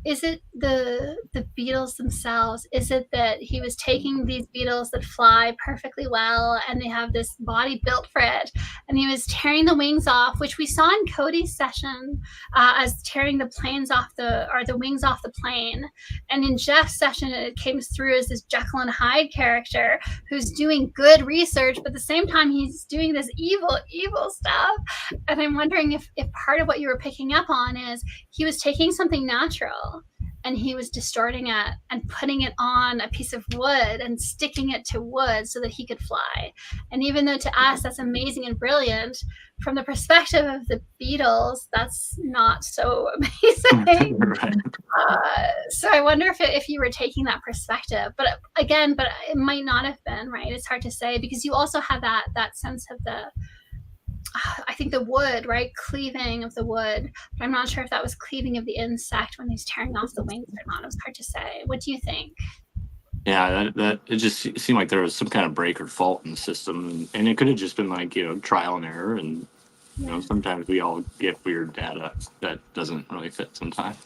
is it the beetles themselves? Is it that he was taking these beetles that fly perfectly well and they have this body built for it, and he was tearing the wings off, which we saw in Cody's session as tearing the wings off the plane, and in Jeff's session it came through as this Jekyll and Hyde character who's doing good research, but at the same time he's doing this evil stuff. And I'm wondering if part of what you were picking up on is he was taking something natural and he was distorting it and putting it on a piece of wood and sticking it to wood so that he could fly. And even though to us that's amazing and brilliant, from the perspective of the Beatles, that's not so amazing.
Right.
So I wonder if you were taking that perspective, but it might not have been, right? It's hard to say, because you also have that sense of I think the wood, right? Cleaving of the wood. But I'm not sure if that was cleaving of the insect when he's tearing off the wings or not. It was hard to say. What do you think?
Yeah, that it just seemed like there was some kind of break or fault in the system, and it could have just been like trial and error, and sometimes we all get weird data that doesn't really fit sometimes.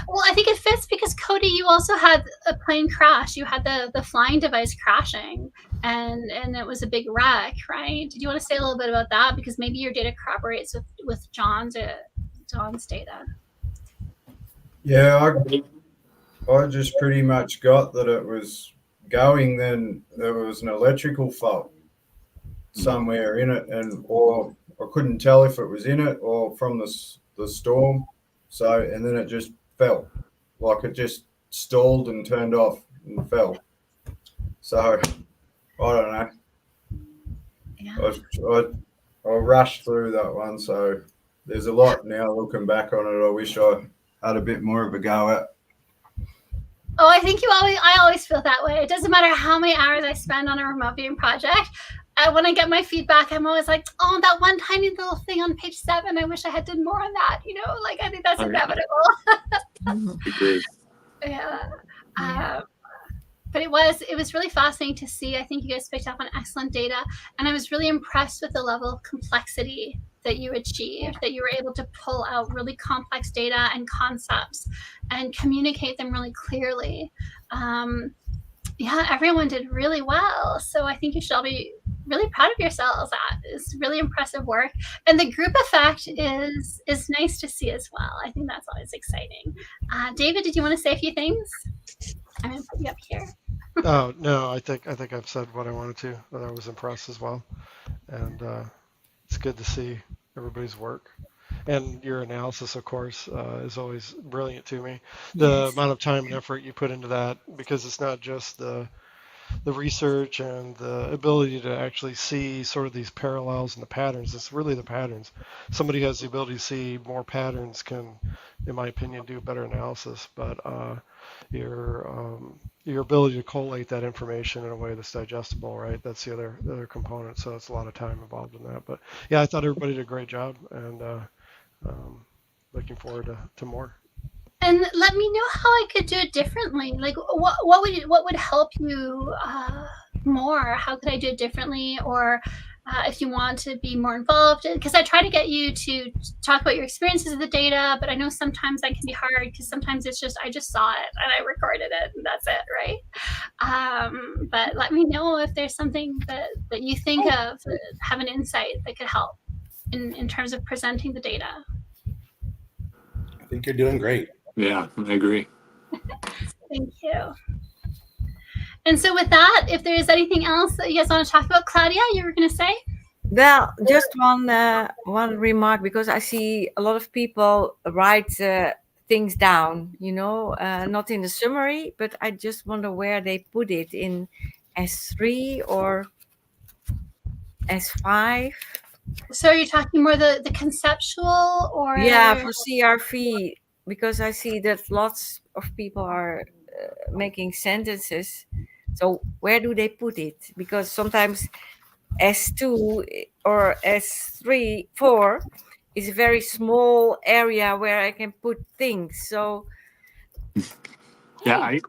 Well, I think it fits because Cody, you also had a plane crash. You had the flying device crashing, and it was a big wreck, right? Did you want to say a little bit about that? Because maybe your data corroborates with John's data.
Yeah, I just pretty much got that it was going. Then there was an electrical fault somewhere in it, or I couldn't tell if it was in it or from the storm. So, and then it just fell, like it just stalled and turned off and fell. So I don't know.
Yeah.
I rushed through that one. So there's a lot now looking back on it I wish I had a bit more of a go at.
Oh, I always feel that way. It doesn't matter how many hours I spend on a remote viewing project. When I get my feedback, I'm always like, oh, that one tiny little thing on page 7, I wish I had done more on that. Like I think that's inevitable. Yeah. But it was really fascinating to see. I think you guys picked up on excellent data, and I was really impressed with the level of complexity that you achieved, that you were able to pull out really complex data and concepts and communicate them really clearly. Everyone did really well. So I think you should all be really proud of yourselves. That is really impressive work. And the group effect is nice to see as well. I think that's always exciting. David, did you want to say a few things? I'm going to put you up here.
Oh no, I think I've said what I wanted to. That I was impressed as well, and it's good to see everybody's work. And your analysis, of course, is always brilliant to me. The amount of time and effort you put into that, because it's not just the research and the ability to actually see sort of these parallels and the patterns. It's really the patterns. Somebody who has the ability to see more patterns can, in my opinion, do better analysis. But your your ability to collate that information in a way that's digestible, right? That's the other component. So it's a lot of time involved in that. But yeah, I thought everybody did a great job, and looking forward to more.
And let me know how I could do it differently. Like, what would help you more? How could I do it differently? Or if you want to be more involved, because I try to get you to talk about your experiences with the data, but I know sometimes that can be hard because sometimes it's just I just saw it and I recorded it and that's it, right? But let me know if there's something that you think of, have an insight that could help in terms of presenting the data.
I think you're doing great.
Yeah, I agree.
Thank you. And so with that, if there's anything else that you guys want to talk about, Claudia, you were going to say?
Well, just one remark, because I see a lot of people write things down, not in the summary, but I just wonder where they put it, in S3 or S5.
So are you talking more the conceptual or?
Yeah, for CRV, because I see that lots of people are making sentences. So where do they put it? Because sometimes S2 or S3, 4 is a very small area where I can put things. So
Yeah, I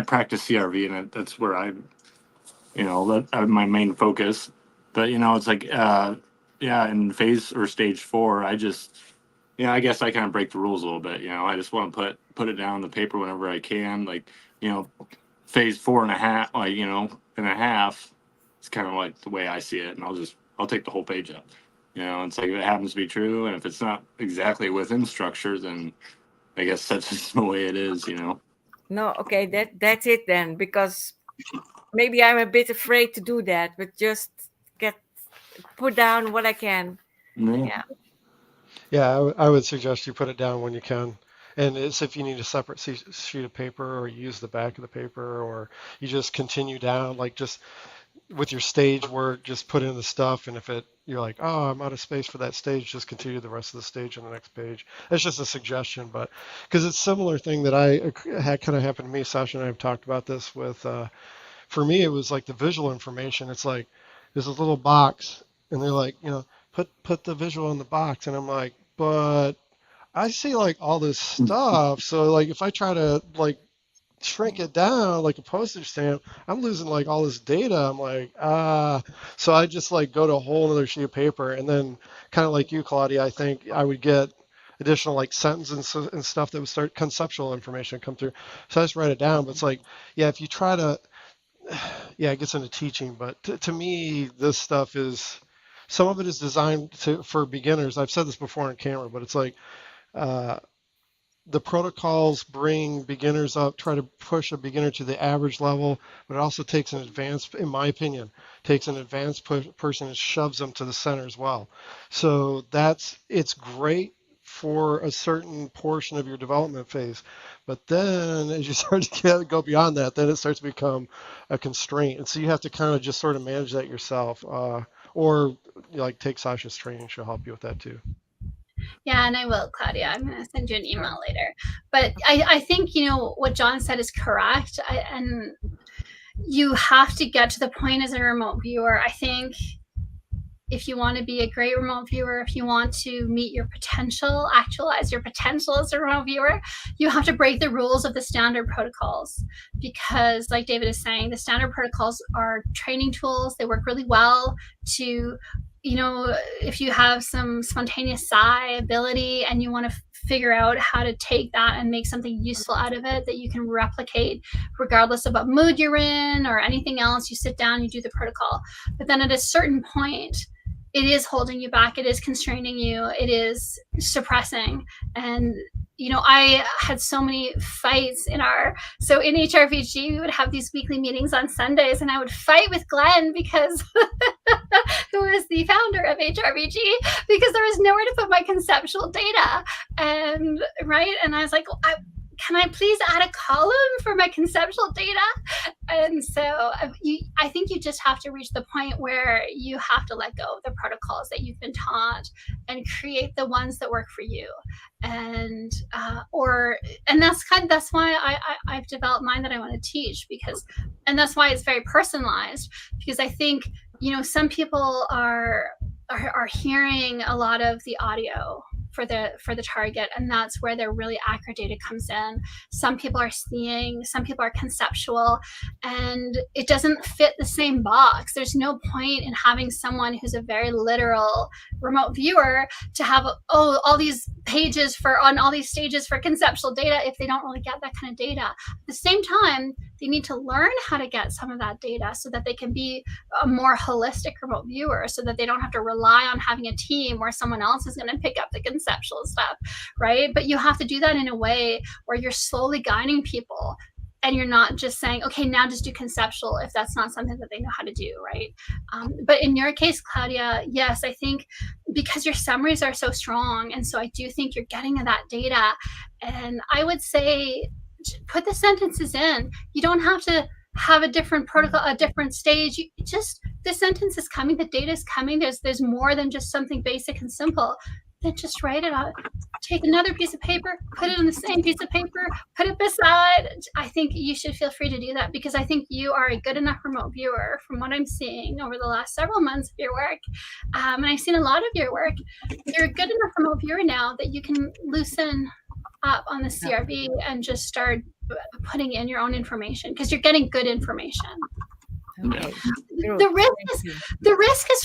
practice CRV, and that's where that's my main focus. But it's like in phase or stage 4, I guess I kind of break the rules a little bit. I just want to put it down on the paper whenever I can. Like, phase 4.5, and a half. It's kind of like the way I see it, and I'll take the whole page up. It's like if it happens to be true, and if it's not exactly within structure, then I guess that's just the way it is.
No, okay, that's it then, because maybe I'm a bit afraid to do that, but just put down what I can. Yeah.
Yeah, I would suggest you put it down when you can. And it's if you need a separate sheet of paper, or you use the back of the paper, or you just continue down, like just with your stage work, just put in the stuff. And if you're like, oh, I'm out of space for that stage, just continue the rest of the stage on the next page. That's just a suggestion, but because it's a similar thing that I had kind of happened to me. Sasha and I have talked about this with, for me, it was like the visual information. It's like there's a little box, and they're like, put the visual in the box, and I'm like, but I see like all this stuff. So like if I try to like shrink it down like a postage stamp, I'm losing like all this data. I'm like, so I just like go to a whole other sheet of paper, and then kind of like you, Claudia, I think I would get additional like sentences and stuff that would start conceptual information come through. So I just write it down. But it's like, yeah, if you try to, yeah, it gets into teaching. But to me, this stuff is, some of it is designed for beginners. I've said this before on camera, but it's like, the protocols bring beginners up, try to push a beginner to the average level, but it also takes an advanced, in my opinion, takes an advanced person and shoves them to the center as well. So it's great for a certain portion of your development phase. But then as you start to go beyond that, then it starts to become a constraint. And so you have to kind of just sort of manage that yourself. Or like take Sasha's training, she'll help you with that too.
Yeah, and I will, Claudia. I'm going to send you an email later. But I think, what John said is correct. And you have to get to the point as a remote viewer. I think if you want to be a great remote viewer, if you want to meet your potential, actualize your potential as a remote viewer, you have to break the rules of the standard protocols. Because like David is saying, the standard protocols are training tools. They work really well to, if you have some spontaneous psi ability and you want to figure out how to take that and make something useful out of it that you can replicate regardless of what mood you're in or anything else, you sit down, you do the protocol. But then at a certain point, it is holding you back. It is constraining you. It is suppressing. And, I had so many fights in HRVG, we would have these weekly meetings on Sundays, and I would fight with Glenn because who is the founder of HRVG, because there was nowhere to put my conceptual data. And I was like, can I please add a column for my conceptual data? And so I think you just have to reach the point where you have to let go of the protocols that you've been taught and create the ones that work for you. And that's why I've developed mine that I want to teach, and that's why it's very personalized, because I think, some people are hearing a lot of the audio for the target, and that's where their really accurate data comes in. Some people are seeing, some people are conceptual, and it doesn't fit the same box. There's no point in having someone who's a very literal remote viewer to have all these pages on all these stages for conceptual data if they don't really get that kind of data. At the same time, they need to learn how to get some of that data so that they can be a more holistic remote viewer, so that they don't have to rely on having a team where someone else is going to pick up the conceptual stuff, right? But you have to do that in a way where you're slowly guiding people, and you're not just saying, okay, now just do conceptual if that's not something that they know how to do, right? But in your case, Claudia, yes, I think because your summaries are so strong, and so I do think you're getting that data. And I would say, put the sentences in. You don't have to have a different protocol, a different stage. The sentence is coming, the data is coming. There's more than just something basic and simple. Then just write it out. Take another piece of paper, put it on the same piece of paper, put it beside. I think you should feel free to do that, because I think you are a good enough remote viewer from what I'm seeing over the last several months of your work. And I've seen a lot of your work. You're a good enough remote viewer now that you can loosen up on the CRV and just start putting in your own information, because you're getting good information.
Okay.
The risk is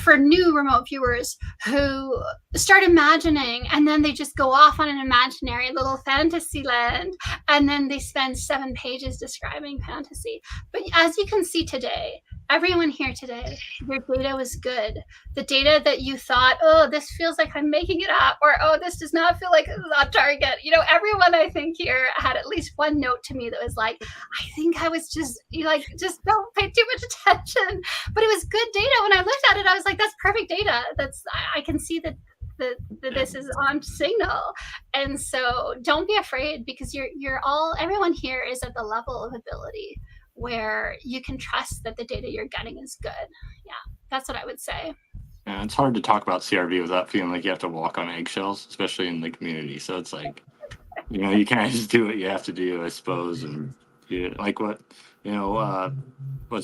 for new remote viewers who start imagining, and then they just go off on an imaginary little fantasy land, and then they spend 7 pages describing fantasy. But as you can see today, everyone here today, your data was good. The data that you thought, oh, this feels like I'm making it up, or oh, this does not feel like a target. Everyone I think here had at least one note to me that was like, I think I was just don't pay too much attention. But it was good data. When I looked at it, I was like, that's perfect data. I can see that this is on signal. And so don't be afraid, because everyone here is at the level of ability where you can trust that the data you're getting is good. Yeah, that's what I would say.
Yeah, it's hard to talk about CRV without feeling like you have to walk on eggshells, especially in the community. So it's like, you can't just do what you have to do, I suppose. And like what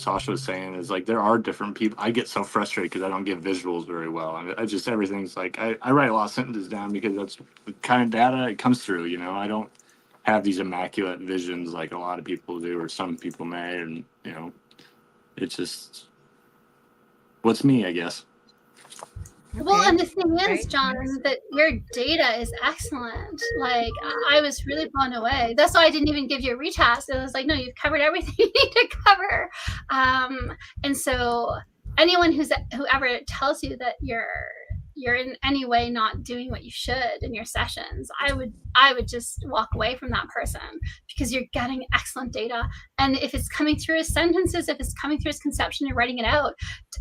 Sasha was saying is, like, there are different people. I get so frustrated because I don't get visuals very well. Everything's like, I write a lot of sentences down because that's the kind of data it comes through. I don't have these immaculate visions like a lot of people do, or some people may, and it's just what's me, I guess.
Well, and the thing is, John, that your data is excellent. Like, I was really blown away. That's why I didn't even give you a retest. It was like, no, you've covered everything you need to cover. And so anyone whoever tells you that you're in any way not doing what you should in your sessions, I would just walk away from that person, because you're getting excellent data. And if it's coming through as sentences, if it's coming through as conception, you're writing it out.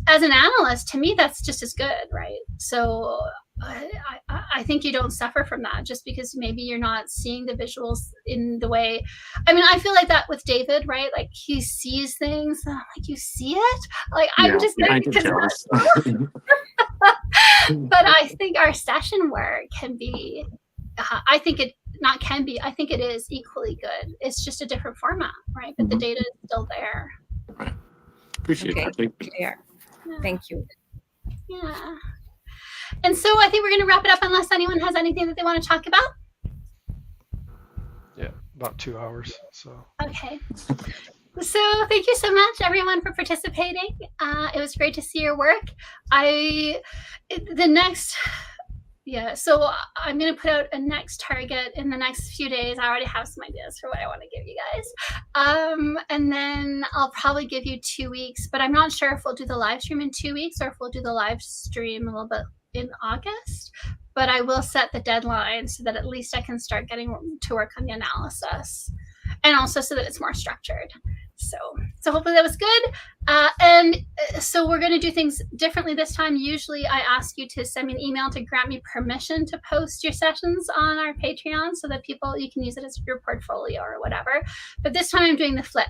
As an analyst, to me, that's just as good, right? So I think you don't suffer from that just because maybe you're not seeing the visuals in the way. I feel like that with David, right? Like, he sees things, and I'm like, you see it? Like, I'm just
I can tell.
But I think our session work can be, I think it is equally good. It's just a different format, right? But the data is still there.
Right. Appreciate that.
Thank you.
Yeah. And so I think we're going to wrap it up unless anyone has anything that they want to talk about.
Yeah, about 2 hours. So. Okay.
So thank you so much, everyone, for participating. It was great to see your work. So I'm going to put out a next target in the next few days. I already have some ideas for what I want to give you guys. And then I'll probably give you 2 weeks, but I'm not sure if we'll do the live stream in 2 weeks or if we'll do the live stream a little bit in August. But I will set the deadline so that at least I can start getting to work on the analysis, and also so that it's more structured. So hopefully that was good. So we're going to do things differently this time. Usually I ask you to send me an email to grant me permission to post your sessions on our Patreon so that you can use it as your portfolio or whatever. But this time I'm doing the flip.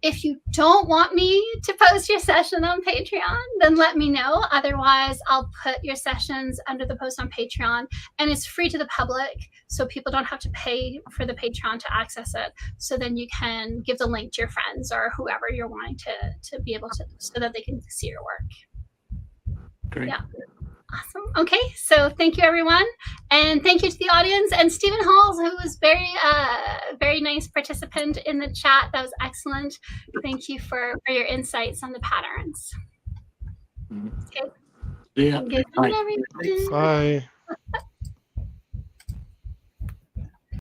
If you don't want me to post your session on Patreon, then let me know. Otherwise, I'll put your sessions under the post on Patreon, and it's free to the public, so people don't have to pay for the Patreon to access it. So then you can give the link to your friends or whoever you're wanting to be able to, so that they can see your work.
Great.
Yeah. Awesome. Okay, so thank you, everyone, and thank you to the audience and Stephen Halls, who was very nice participant in the chat. That was excellent. Thank you for your insights on the patterns. Okay.
Yeah.
Good night, everyone.
Bye.